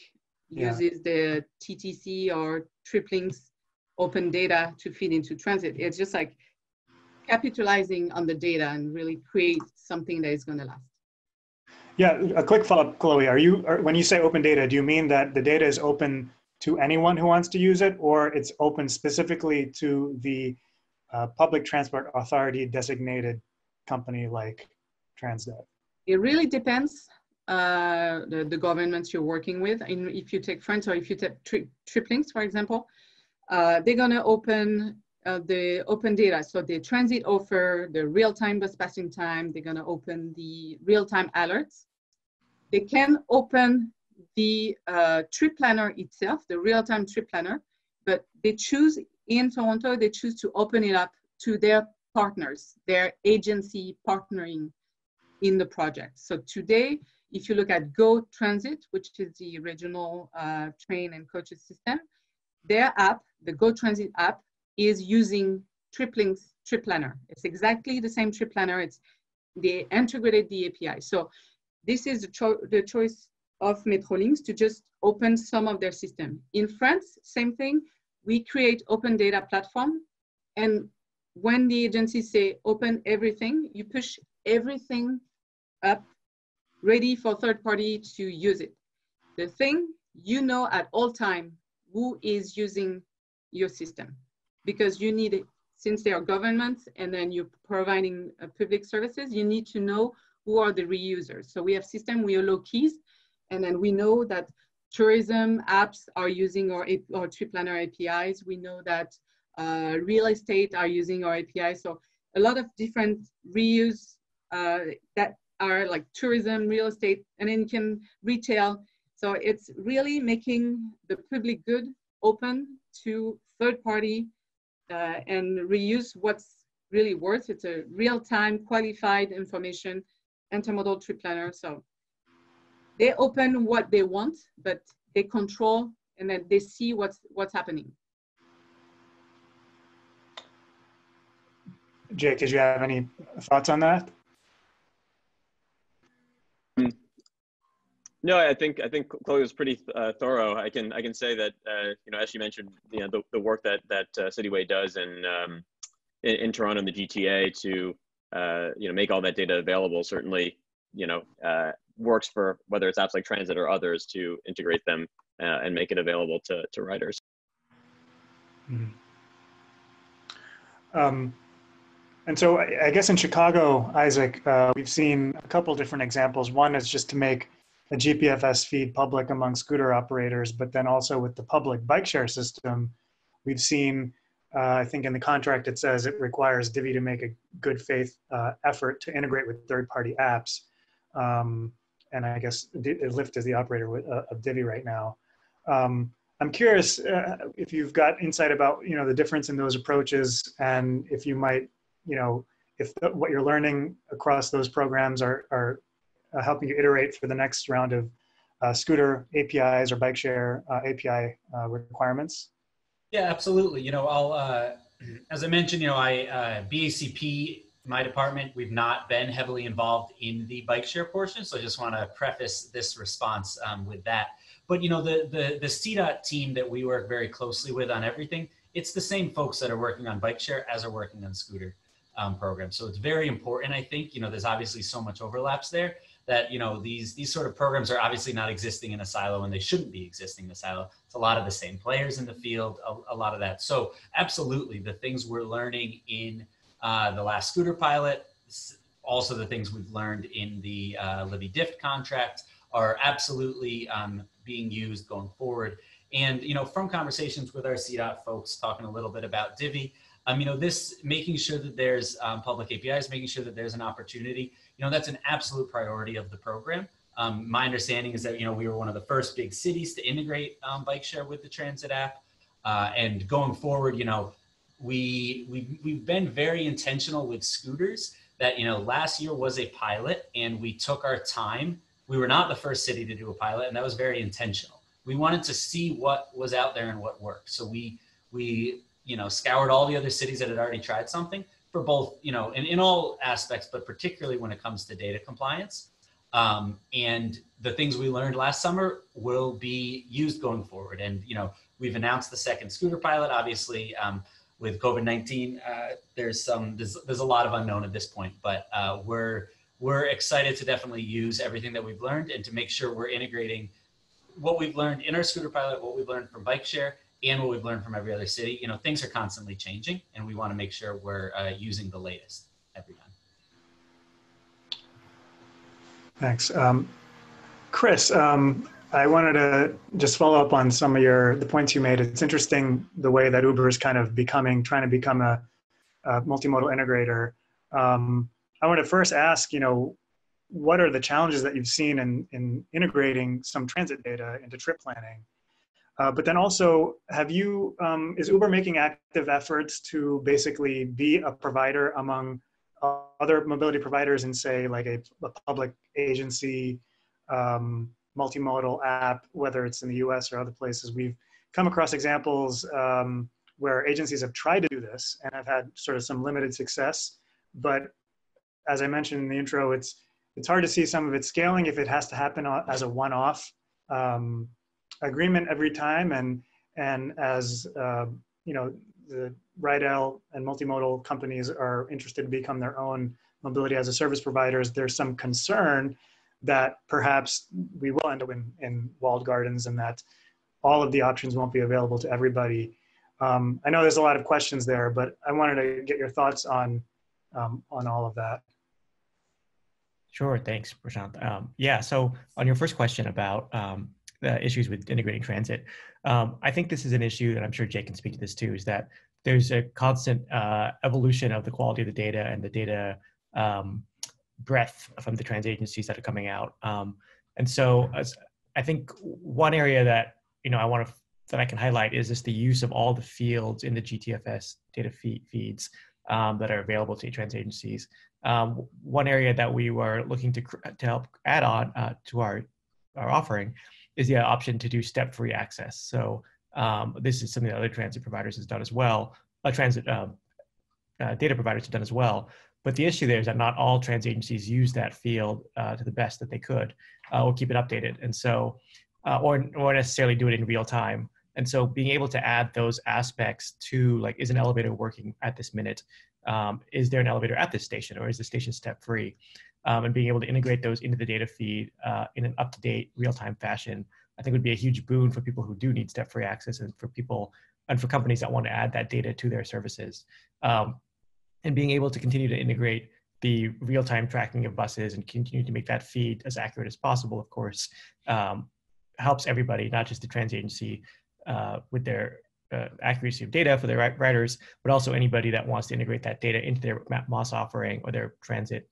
uses the TTC or TripLinks open data to feed into transit. It's just like capitalizing on the data and really create something that is going to last.
Yeah, a quick follow-up, Chloe. When you say open data, do you mean that the data is open to anyone who wants to use it, or it's open specifically to the public transport authority designated company like Transdev?
It really depends the governments you're working with. If you take France or if you take TripLinks, for example, they're going to open the open data. So the transit offer, the real-time bus passing time, they're going to open the real-time alerts. They can open the trip planner itself, the real-time trip planner, but they choose in Toronto, they choose to open it up to their partners, their agency partnering in the project. So today, if you look at Go Transit, which is the regional train and coaches system, their app, the Go Transit app, is using TripLinks Trip Planner. It's exactly the same Trip Planner. They integrated the API. So this is the choice of Metrolinx to just open some of their system. In France, same thing. We create open data platform. And when the agencies say open everything, you push everything up, ready for third party to use it. The thing, you know at all time who is using your system, because you need it, since they are governments and then you're providing public services, you need to know who are the reusers. So we have system, we allow keys, and then we know that tourism apps are using our trip planner APIs. We know that real estate are using our APIs. So a lot of different reuse that are like tourism, real estate, and then you can retail. So it's really making the public good open to third party and reuse what's really worth. It's a real-time qualified information intermodal trip planner. So they open what they want, but they control and then they see what's happening.
Jake, did you have any thoughts on that?
No, I think Chloe was pretty thorough. I can say that you know, as she mentioned, you know, the work that Cityway does in Toronto and the GTA to you know, make all that data available certainly, you know, works for whether it's apps like Transit or others to integrate them and make it available to riders.
Mm-hmm. And so I guess in Chicago, Isaac, we've seen a couple different examples. One is just to make a GPFS feed public among scooter operators, but then also with the public bike share system, we've seen, I think in the contract it says it requires Divvy to make a good faith effort to integrate with third-party apps. And I guess Lyft is the operator of Divvy right now. I'm curious if you've got insight about, you know, the difference in those approaches, and if you might, you know, if what you're learning across those programs are helping you iterate for the next round of scooter APIs or bike share API requirements.
Yeah, absolutely. You know, I'll, as I mentioned, you know, BACP, my department, we've not been heavily involved in the bike share portion. So I just want to preface this response with that. But, you know, the CDOT team that we work very closely with on everything, it's the same folks that are working on bike share as are working on scooter programs. So it's very important, I think. You know, there's obviously so much overlaps there that, you know, these sort of programs are obviously not existing in a silo, and they shouldn't be existing in a silo. It's a lot of the same players in the field, a lot of that. So absolutely, the things we're learning in the last scooter pilot, also the things we've learned in the Libby Diff contract are absolutely being used going forward. And, you know, from conversations with our CDOT folks, talking a little bit about Divvy, you know, this making sure that there's public APIs, making sure that there's an opportunity, you know, that's an absolute priority of the program. My understanding is that, you know, we were one of the first big cities to integrate bike share with the Transit app. And going forward, you know, we've been very intentional with scooters that, you know, last year was a pilot and we took our time. We were not the first city to do a pilot, and that was very intentional. We wanted to see what was out there and what worked. So we you know, scoured all the other cities that had already tried something for both, you know, in all aspects, but particularly when it comes to data compliance. And the things we learned last summer will be used going forward. And, you know, we've announced the second scooter pilot. Obviously, with COVID-19, there's a lot of unknown at this point, but we're excited to definitely use everything that we've learned and to make sure we're integrating what we've learned in our scooter pilot, what we've learned from bike share, and what we've learned from every other city. You know, things are constantly changing, and we want to make sure we're using the latest every time.
Thanks. Chris, I wanted to just follow up on some of the points you made. It's interesting the way that Uber is kind of trying to become a multimodal integrator. I want to first ask, you know, what are the challenges that you've seen in integrating some transit data into trip planning? But then also, is Uber making active efforts to basically be a provider among other mobility providers in, say, like a public agency multimodal app, whether it's in the US or other places? We've come across examples where agencies have tried to do this and have had sort of some limited success. But as I mentioned in the intro, it's hard to see some of it scaling if it has to happen as a one-off agreement every time, and as you know, the ride-hail and multimodal companies are interested to become their own mobility as a service providers, there's some concern that perhaps we will end up in walled gardens and that all of the options won't be available to everybody. I know there's a lot of questions there, but I wanted to get your thoughts on all of that.
Sure, thanks, Prashant. Yeah, so on your first question about the issues with integrating transit, I think this is an issue, and I'm sure Jake can speak to this too, is that there's a constant evolution of the quality of the data and the data breadth from the transit agencies that are coming out. And so I think one area that that I can highlight is just the use of all the fields in the GTFS data feeds that are available to transit agencies. One area that we were looking to help add on to our offering is the option to do step-free access. So this is something that other transit providers has done as well. Transit data providers have done as well. But the issue there is that not all transit agencies use that field to the best that they could, or keep it updated, and so or necessarily do it in real time. And so being able to add those aspects to, like, is an elevator working at this minute? Is there an elevator at this station, or is the station step-free? And being able to integrate those into the data feed in an up-to-date, real-time fashion, I think would be a huge boon for people who do need step-free access, and for people and for companies that want to add that data to their services. And being able to continue to integrate the real-time tracking of buses and continue to make that feed as accurate as possible, of course, helps everybody, not just the transit agency with their accuracy of data for their riders, but also anybody that wants to integrate that data into their MaaS offering or their transit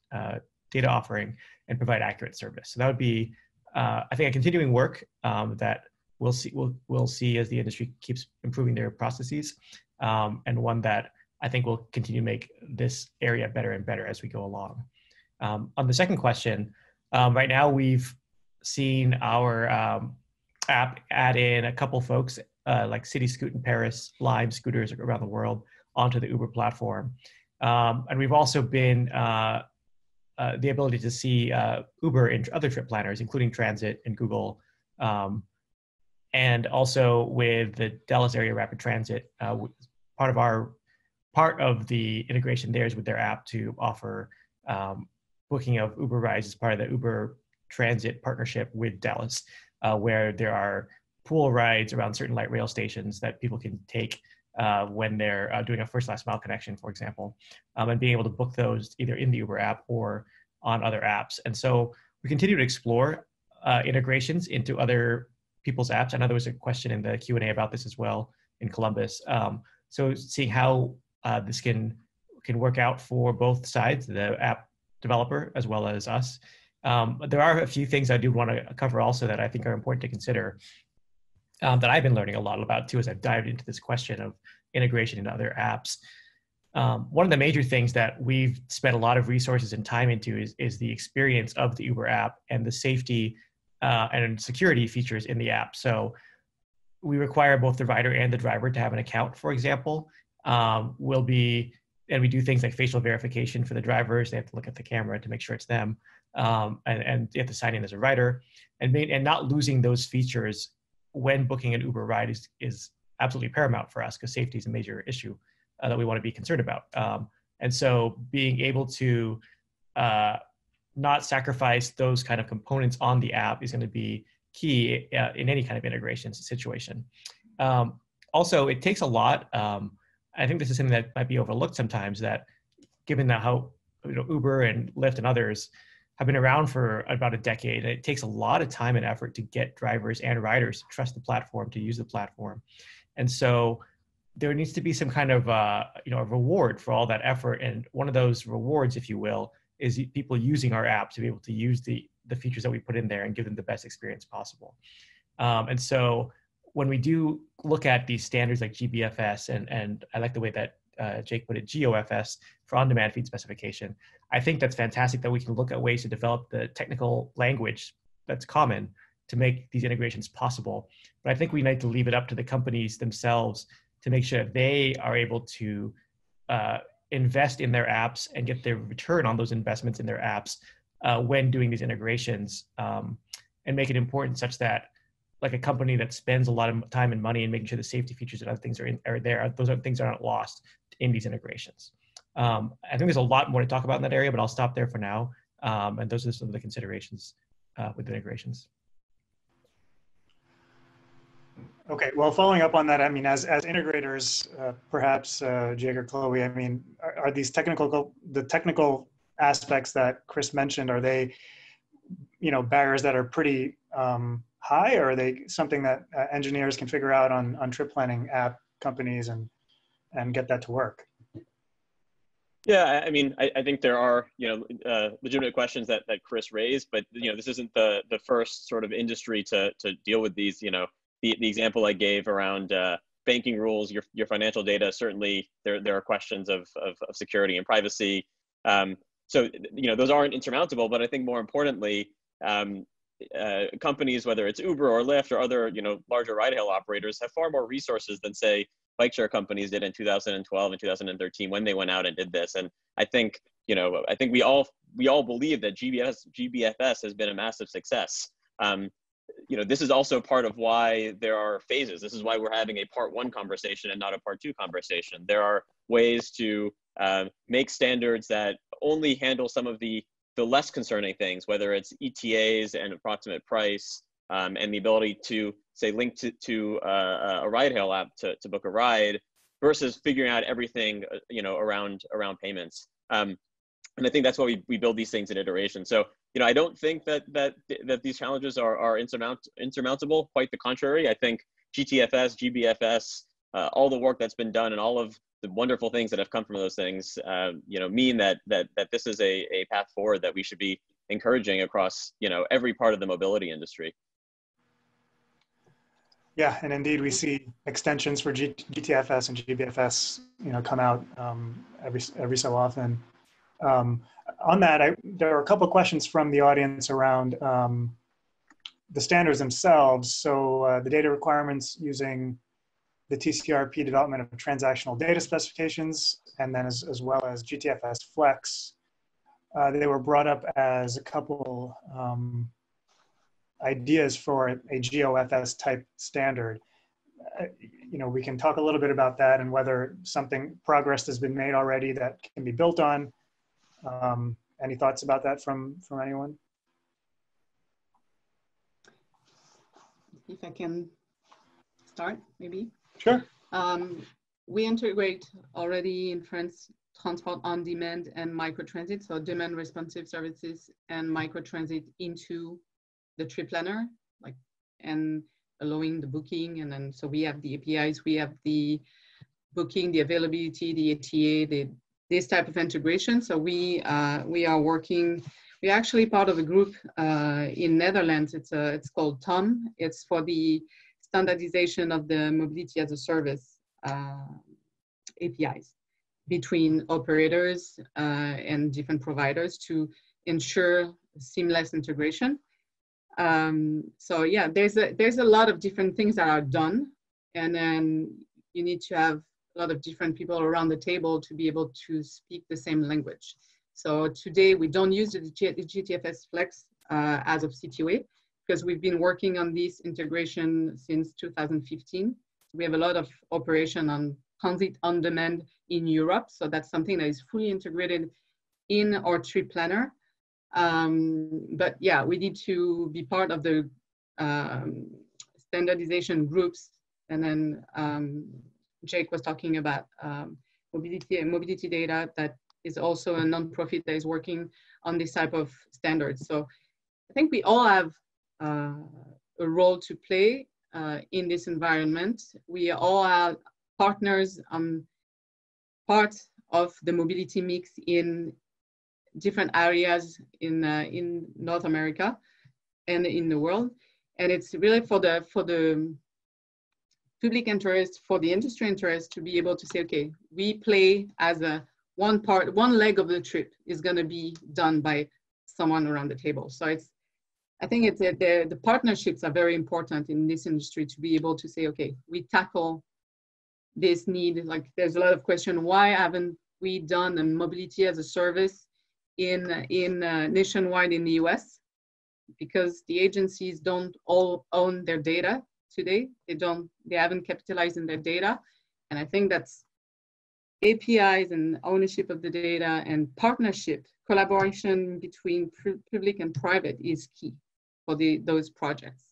data offering and provide accurate service. So that would be, I think, a continuing work that we'll see as the industry keeps improving their processes, and one that I think will continue to make this area better and better as we go along. On the second question, right now we've seen our app add in a couple folks like City Scoot in Paris, Lime scooters around the world onto the Uber platform. And we've also been the ability to see Uber and other trip planners, including Transit and Google, and also with the Dallas area rapid transit. Part of the integration there is with their app to offer booking of Uber rides as part of the Uber Transit partnership with Dallas, where there are pool rides around certain light rail stations that people can take when they're doing a first last mile connection, for example, and being able to book those either in the Uber app or on other apps. And so we continue to explore integrations into other people's apps. I know there was a question in the Q&A about this as well in Columbus. So seeing how this can work out for both sides, the app developer as well as us. There are a few things I do want to cover also that I think are important to consider, that I've been learning a lot about too as I've dived into this question of integration into other apps. One of the major things that we've spent a lot of resources and time into is the experience of the Uber app and the safety and security features in the app. So we require both the rider and the driver to have an account, for example. And we do things like facial verification for the drivers. They have to look at the camera to make sure it's them. And they have to sign in as a rider, and not losing those features when booking an Uber ride is absolutely paramount for us, because safety is a major issue that we want to be concerned about. And so being able to not sacrifice those kind of components on the app is going to be key in any kind of integration situation. Also, it takes a lot. I think this is something that might be overlooked sometimes, that given how Uber and Lyft and others have been around for about a decade, it takes a lot of time and effort to get drivers and riders to trust the platform, to use the platform. And so there needs to be some kind of a reward for all that effort. And one of those rewards, if you will, is people using our app to be able to use the features that we put in there and give them the best experience possible. And so when we do look at these standards like GBFS, and I like the way that Jake put it, GOFS, for on-demand feed specification, I think that's fantastic that we can look at ways to develop the technical language that's common to make these integrations possible. But I think we need to leave it up to the companies themselves to make sure that they are able to invest in their apps and get their return on those investments in their apps when doing these integrations, and make it important such that, like, a company that spends a lot of time and money in making sure the safety features and other things are there, those things aren't lost in these integrations. I think there's a lot more to talk about in that area, but I'll stop there for now. And those are some of the considerations with integrations.
Okay, well, following up on that, I mean, as integrators, perhaps Jake or Chloe, I mean, are these technical aspects that Chris mentioned, are they, barriers that are pretty high, or are they something that engineers can figure out on trip planning app companies and get that to work?
Yeah, I mean, I think there are, legitimate questions that Chris raised, but, this isn't the first sort of industry to deal with these, the example I gave around banking rules, your financial data, certainly there are questions of security and privacy. So, those aren't insurmountable, but I think more importantly, companies, whether it's Uber or Lyft or other, larger ride-hail operators, have far more resources than, say, bike share companies did in 2012 and 2013 when they went out and did this. And I think, we all believe that GBFS has been a massive success. This is also part of why there are phases. This is why we're having a part 1 conversation and not a part 2 conversation. There are ways to make standards that only handle some of the less concerning things, whether it's ETAs and approximate price, and the ability to, say, link to a ride-hail app to book a ride, versus figuring out everything, around payments. And I think that's why we build these things in iteration. So, I don't think that these challenges are insurmountable. Quite the contrary. I think GTFS, GBFS, all the work that's been done and all of the wonderful things that have come from those things, mean that this is a path forward that we should be encouraging across, every part of the mobility industry.
Yeah, and indeed we see extensions for GTFS and GBFS, come out every so often. On that, there are a couple of questions from the audience around the standards themselves. So the data requirements using the TCRP development of transactional data specifications, and then as well as GTFS Flex. They were brought up as a couple ideas for a GOFS type standard. We can talk a little bit about that and whether progress has been made already that can be built on. Any thoughts about that from anyone?
If I can start, maybe.
Sure.
We integrate already in France transport on demand and microtransit, so demand responsive services and microtransit into the trip planner, and allowing the booking. And then, so we have the APIs, we have the booking, the availability, the ATA, this type of integration. So we are working. We're actually part of a group in Netherlands. It's called TOM. It's for the standardization of the mobility as a service APIs between operators and different providers to ensure seamless integration. So yeah, there's a lot of different things that are done, and then you need to have a lot of different people around the table to be able to speak the same language. So today we don't use the GTFS Flex as of CTOA, because we've been working on this integration since 2015. We have a lot of operation on transit on demand in Europe. So that's something that is fully integrated in our trip planner. But yeah, we need to be part of the standardization groups. And then Jake was talking about mobility data, that is also a nonprofit that is working on this type of standards. So I think we all have a role to play in this environment. We all are partners, part of the mobility mix in different areas in North America and in the world. And it's really for the public interest, for the industry interest, to be able to say, okay, we play as one leg of the trip is going to be done by someone around the table. So I think the partnerships are very important in this industry to be able to say, okay, we tackle this need. Like, there's a lot of question, why haven't we done a mobility as a service in nationwide in the US? Because the agencies don't all own their data today. They haven't capitalized in their data. And I think that's APIs and ownership of the data and partnership, collaboration between public and private is key for those projects.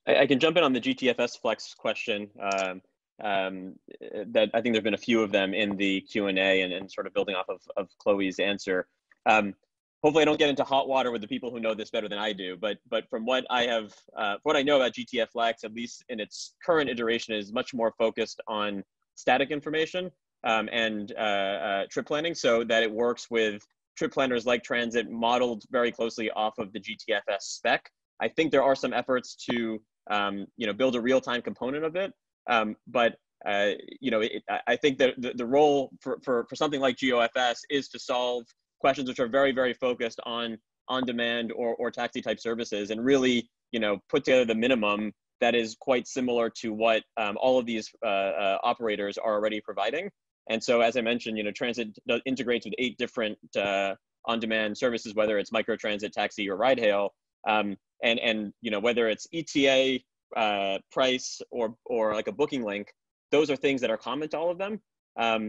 I can jump in on the GTFS Flex question. that I think there've been a few of them in the Q&A, and sort of building off of Chloe's answer. Hopefully I don't get into hot water with the people who know this better than I do, but from what I have, what I know about GTF Lex, at least in its current iteration, is much more focused on static information and trip planning, so that it works with trip planners like Transit, modeled very closely off of the GTFS spec. I think there are some efforts to build a real-time component of it, but I think that the role for something like GOFS is to solve questions which are very, very focused on demand or taxi type services, and really, put together the minimum that is quite similar to what all of these operators are already providing. And so, as I mentioned, Transit integrates with 8 different on-demand services, whether it's microtransit, taxi, or ride hail, and whether it's ETA, price, or like a booking link. Those are things that are common to all of them.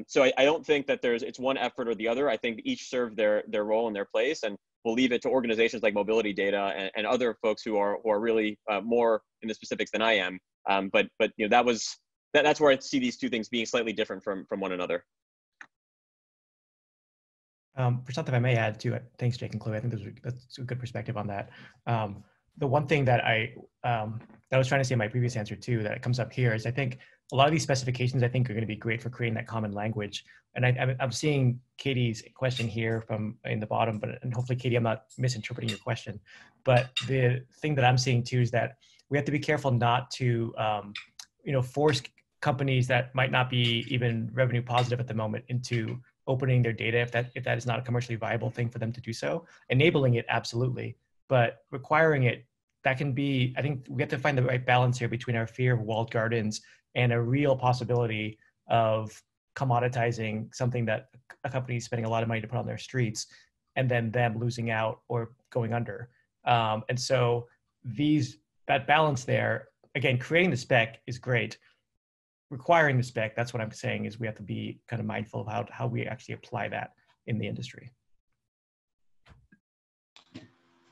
So I don't think that it's one effort or the other. I think each serve their role and their place, and we'll leave it to organizations like Mobility Data and other folks who are really more in the specifics than I am. But that's where I see these two things being slightly different from one another.
Prashant, if I may add to it, thanks, Jake and Chloe. I think that's a good perspective on that. The one thing that I was trying to say in my previous answer too, that comes up here, is I think a lot of these specifications I think are going to be great for creating that common language. And I'm seeing Katie's question here from in the bottom, and hopefully, Katie, I'm not misinterpreting your question. But the thing that I'm seeing too is that we have to be careful not to force companies that might not be even revenue positive at the moment into opening their data if that is not a commercially viable thing for them to do so. Enabling it, absolutely, but requiring it, that can be, I think we have to find the right balance here between our fear of walled gardens and a real possibility of commoditizing something that a company is spending a lot of money to put on their streets, and then them losing out or going under. And so that balance there, again, creating the spec is great. Requiring the spec, that's what I'm saying, is we have to be kind of mindful of how we actually apply that in the industry.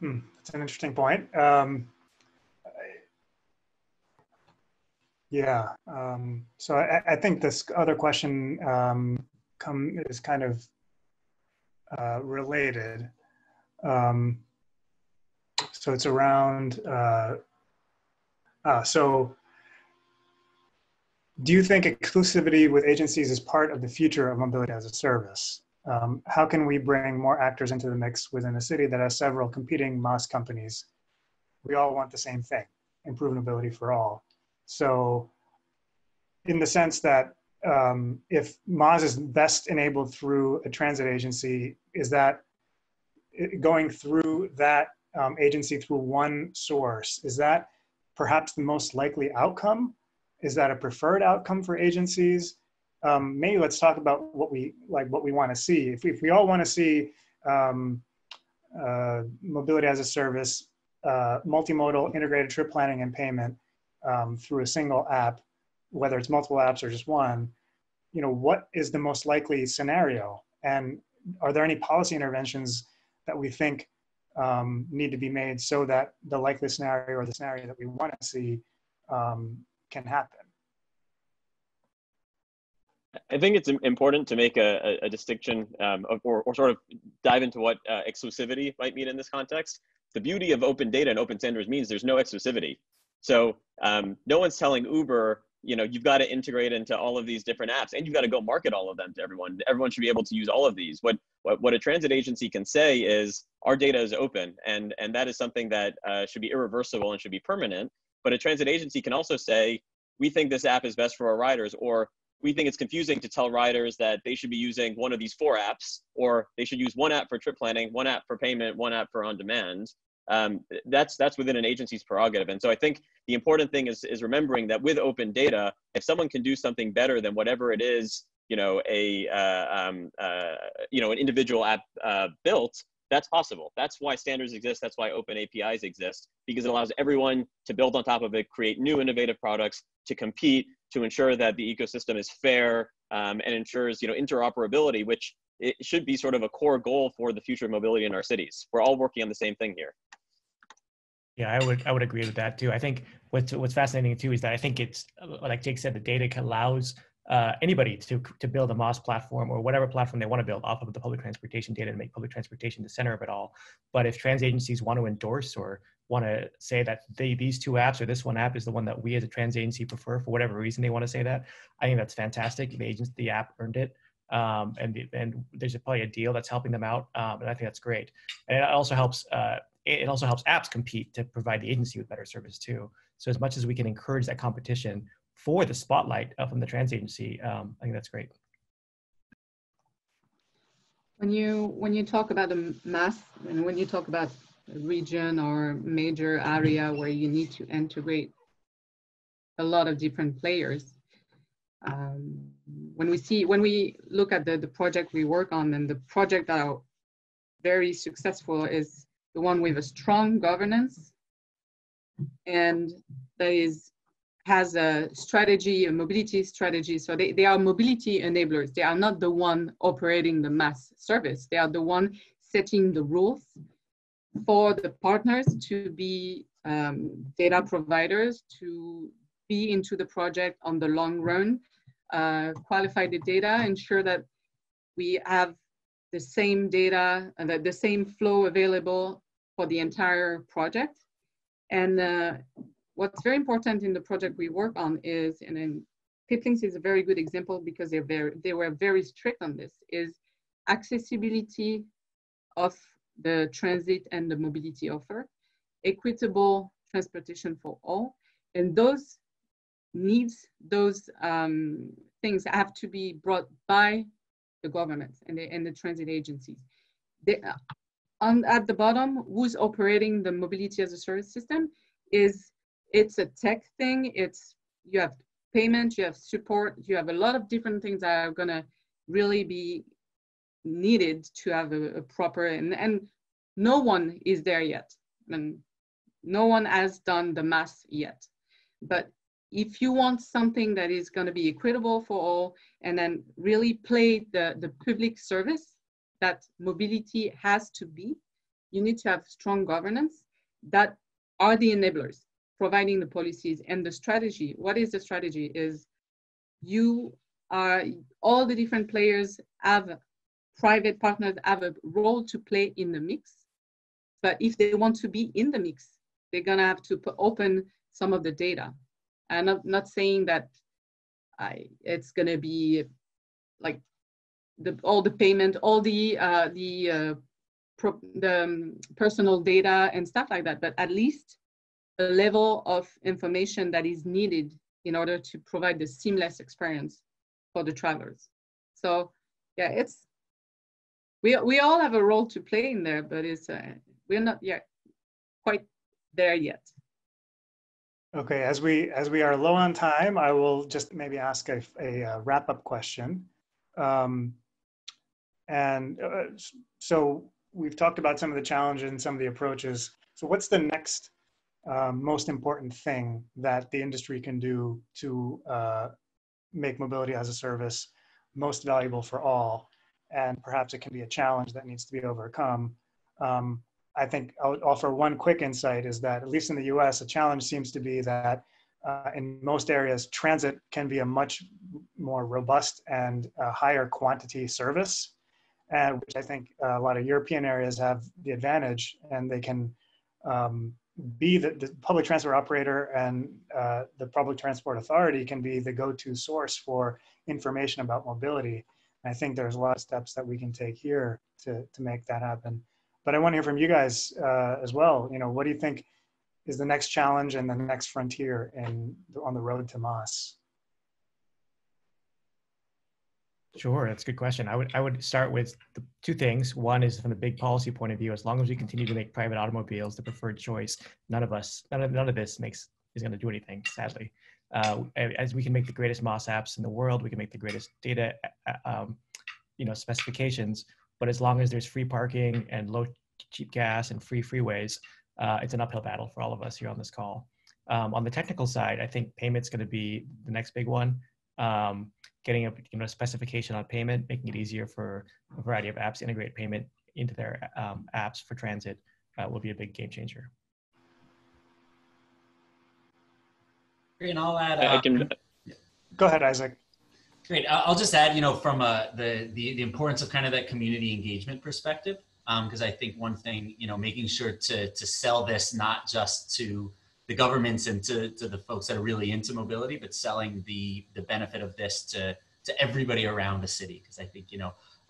That's an interesting point. So I think this other question is kind of related. So it's around, do you think exclusivity with agencies is part of the future of mobility as a service? How can we bring more actors into the mix within a city that has several competing MaaS companies? We all want the same thing, improve mobility for all. So in the sense that if MaaS is best enabled through a transit agency, is that going through that agency through one source, is that perhaps the most likely outcome? Is that a preferred outcome for agencies? Maybe let's talk about what we want to see. If we all want to see mobility as a service, multimodal integrated trip planning and payment through a single app, whether it's multiple apps or just one, what is the most likely scenario? And are there any policy interventions that we think need to be made so that the likely scenario or the scenario that we want to see can happen?
I think it's important to make a distinction or sort of dive into what exclusivity might mean in this context. The beauty of open data and open standards means there's no exclusivity. So no one's telling Uber, you've got to integrate into all of these different apps, and you've got to go market all of them to everyone. Everyone should be able to use all of these. What a transit agency can say is our data is open, and that is something that should be irreversible and should be permanent. But a transit agency can also say, we think this app is best for our riders, or we think it's confusing to tell riders that they should be using one of these 4 apps, or they should use one app for trip planning, one app for payment, one app for on-demand. That's within an agency's prerogative. And so I think the important thing is remembering that with open data, if someone can do something better than whatever it is, an individual app built, that's possible. That's why standards exist. That's why open APIs exist, because it allows everyone to build on top of it, create new innovative products, to compete, to ensure that the ecosystem is fair and ensures interoperability, which it should be sort of a core goal for the future of mobility in our cities. We're all working on the same thing here.
Yeah, I would agree with that too. I think what's fascinating too is that I think it's like Jake said, the data allows anybody to build a MaaS platform or whatever platform they want to build off of the public transportation data to make public transportation the center of it all. But if trans agencies want to endorse or want to say that these two apps or this one app is the one that we as a trans agency prefer for whatever reason they want to say that, I think that's fantastic. The app earned it. And there's probably a deal that's helping them out, and I think that's great. And it also helps apps compete to provide the agency with better service too. So as much as we can encourage that competition for the spotlight from the trans agency, I think that's great.
When you talk about the MaaS, and when you talk about a region or major area where you need to integrate a lot of different players, when we look at the project we work on, and the project that are very successful is the one with a strong governance and that has a strategy, a mobility strategy. So they are mobility enablers. They are not the one operating the MaaS service. They are the one setting the rules for the partners to be data providers, to be into the project on the long run, qualify the data, ensure that we have the same data and that the same flow available for the entire project. And what's very important in the project we work on is, and then Piplinks is a very good example because they were very strict on this, is accessibility of the transit and the mobility offer, equitable transportation for all, and those needs, those things have to be brought by the governments and the transit agencies. At the bottom, who's operating the mobility as a service system it's a tech thing. You have payment, you have support, you have a lot of different things that are gonna really be needed to have a proper, and no one is there yet. And no one has done the MaaS yet. But if you want something that is gonna be equitable for all and then really play the public service that mobility has to be, you need to have strong governance that are the enablers, providing the policies and the strategy. What is the strategy? Is all the different players have, private partners have a role to play in the mix. But if they want to be in the mix, they're gonna have to open some of the data. And I'm not saying that it's gonna be like all the payment, all the personal data and stuff like that, but at least a level of information that is needed in order to provide the seamless experience for the travelers. So yeah, we all have a role to play in there, but we're not yet quite there yet.
Okay, as we are low on time, I will just maybe ask a wrap-up question. So we've talked about some of the challenges and some of the approaches. So what's the next most important thing that the industry can do to make mobility as a service most valuable for all? And perhaps it can be a challenge that needs to be overcome. I think I'll offer one quick insight is that, at least in the US, a challenge seems to be that in most areas, transit can be a much more robust and higher quantity service, which I think a lot of European areas have the advantage, and they can be the public transport operator, and the public transport authority can be the go-to source for information about mobility. And I think there's a lot of steps that we can take here to make that happen. But I want to hear from you guys as well. You know, what do you think is the next challenge and the next frontier on the road to MaaS?
Sure, that's a good question. I would start with the two things. One is from the big policy point of view. As long as we continue to make private automobiles the preferred choice, none of this is going to do anything. Sadly, as we can make the greatest MaaS apps in the world, we can make the greatest data, specifications. But as long as there's free parking and low cheap gas and free freeways, it's an uphill battle for all of us here on this call. On the technical side, I think payment's going to be the next big one. Getting a specification on payment, making it easier for a variety of apps to integrate payment into their apps for transit will be a big game changer.
Great, and I'll add.
I can.
Go ahead, Isaac.
Great. I'll just add, from the importance of kind of that community engagement perspective, because I think one thing, making sure to sell this not just to the governments and to the folks that are really into mobility, but selling the benefit of this to everybody around the city, because I think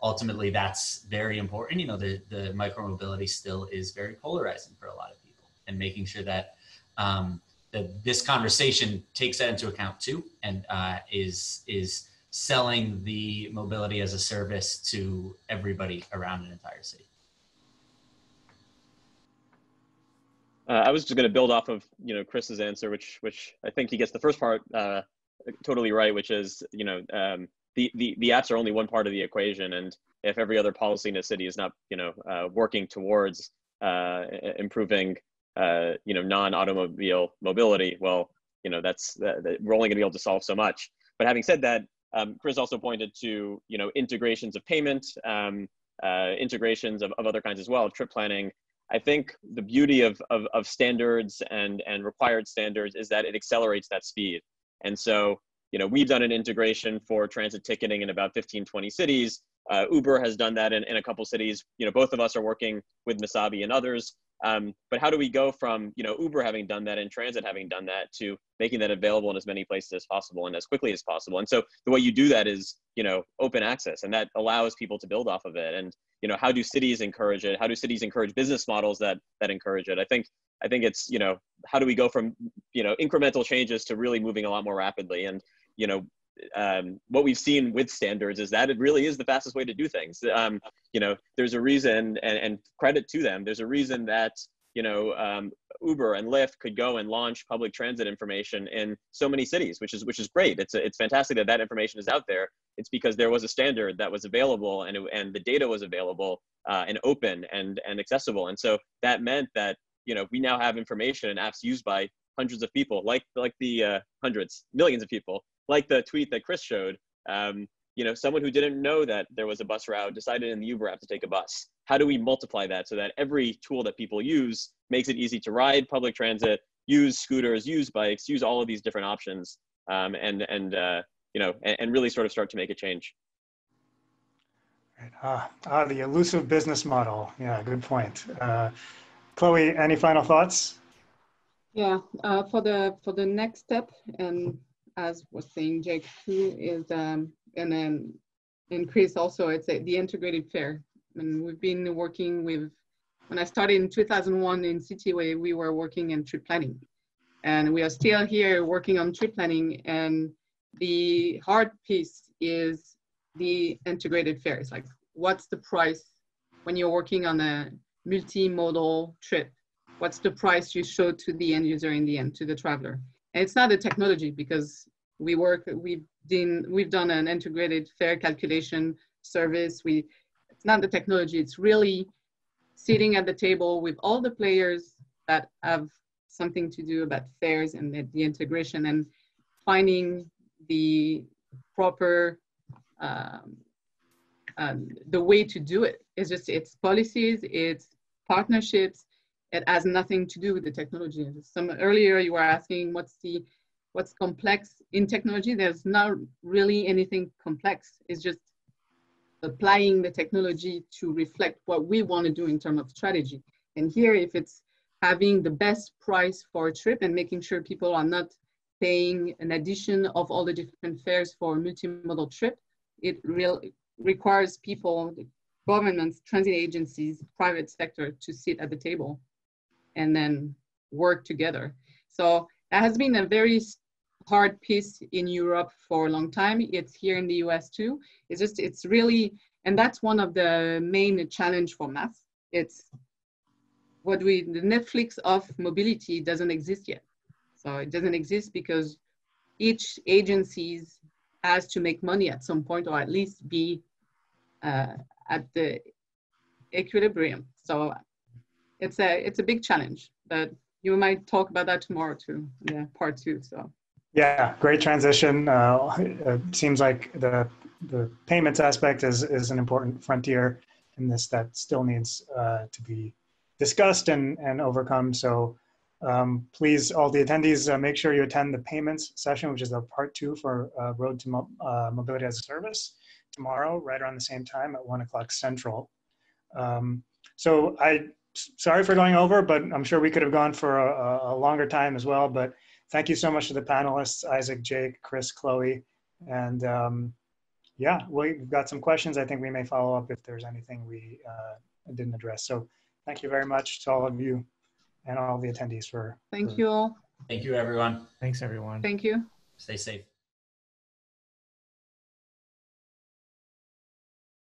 ultimately that's very important. The micromobility still is very polarizing for a lot of people, and making sure that that this conversation takes that into account too, and is selling the mobility as a service to everybody around an entire city.
I was just going to build off of Chris's answer, which I think he gets the first part totally right, which is the apps are only one part of the equation, and if every other policy in a city is not working towards improving non-automobile mobility, well that's we're only going to be able to solve so much. But having said that, Chris also pointed to integrations of payment, integrations of other kinds as well, trip planning. I think the beauty of standards and required standards is that it accelerates that speed. And so, we've done an integration for transit ticketing in about 15, 20 cities. Uber has done that in a couple cities. Both of us are working with Misabi and others. But how do we go from, Uber having done that and transit having done that to making that available in as many places as possible and as quickly as possible? And so the way you do that is, open access, and that allows people to build off of it. And, how do cities encourage it? How do cities encourage business models that encourage it? I think it's, how do we go from, incremental changes to really moving a lot more rapidly? And, what we've seen with standards is that it really is the fastest way to do things. There's a reason, and credit to them, there's a reason that, Uber and Lyft could go and launch public transit information in so many cities, which is great. It's fantastic that information is out there. It's because there was a standard that was available, and the data was available and open and accessible. And so that meant that, we now have information and apps used by hundreds of people, like the millions of people, like the tweet that Chris showed. Someone who didn't know that there was a bus route decided in the Uber app to take a bus. How do we multiply that so that every tool that people use makes it easy to ride public transit, use scooters, use bikes, use all of these different options, and really sort of start to make a change.
Right. The elusive business model. Yeah, good point. Chloe, any final thoughts?
Yeah, for the next step, and as was saying Jake too, is and then increase also, it's the integrated fare. And we've been working with, when I started in 2001 in Cityway, we were working in trip planning, and we are still here working on trip planning. And the hard piece is the integrated fares. Like, what's the price when you're working on a multimodal trip? What's the price you show to the end user in the end, to the traveler? And it's not a technology, because we've done an integrated fare calculation service. It's not the technology, it's really sitting at the table with all the players that have something to do about fares and the integration, and finding the proper, the way to do it. It's policies, it's partnerships. It has nothing to do with the technology. Earlier you were asking what's complex in technology. There's not really anything complex. It's just applying the technology to reflect what we want to do in terms of strategy. And here, if it's having the best price for a trip and making sure people are not paying an addition of all the different fares for a multimodal trip, it really requires people, governments, transit agencies, private sector to sit at the table and then work together. So that has been a very hard piece in Europe for a long time. It's here in the US too. It's really, and that's one of the main challenge for MaaS. It's the Netflix of mobility doesn't exist yet. So it doesn't exist because each agency has to make money at some point, or at least be at the equilibrium. So it's a big challenge, but you might talk about that tomorrow too, in part 2. So
yeah, great transition. It seems like the payments aspect is an important frontier in this that still needs to be discussed and overcome. So Please, all the attendees, make sure you attend the payments session, which is the part 2 for Road to Mobility as a Service tomorrow, right around the same time at 1 o'clock Central. So sorry for going over, but I'm sure we could have gone for a longer time as well. But thank you so much to the panelists, Isaac, Jake, Chris, Chloe. And yeah, we've got some questions. I think we may follow up if there's anything we didn't address. So thank you very much to all of you and all the attendees for.
Thank you all.
Thank you, everyone.
Thanks, everyone.
Thank you.
Stay safe.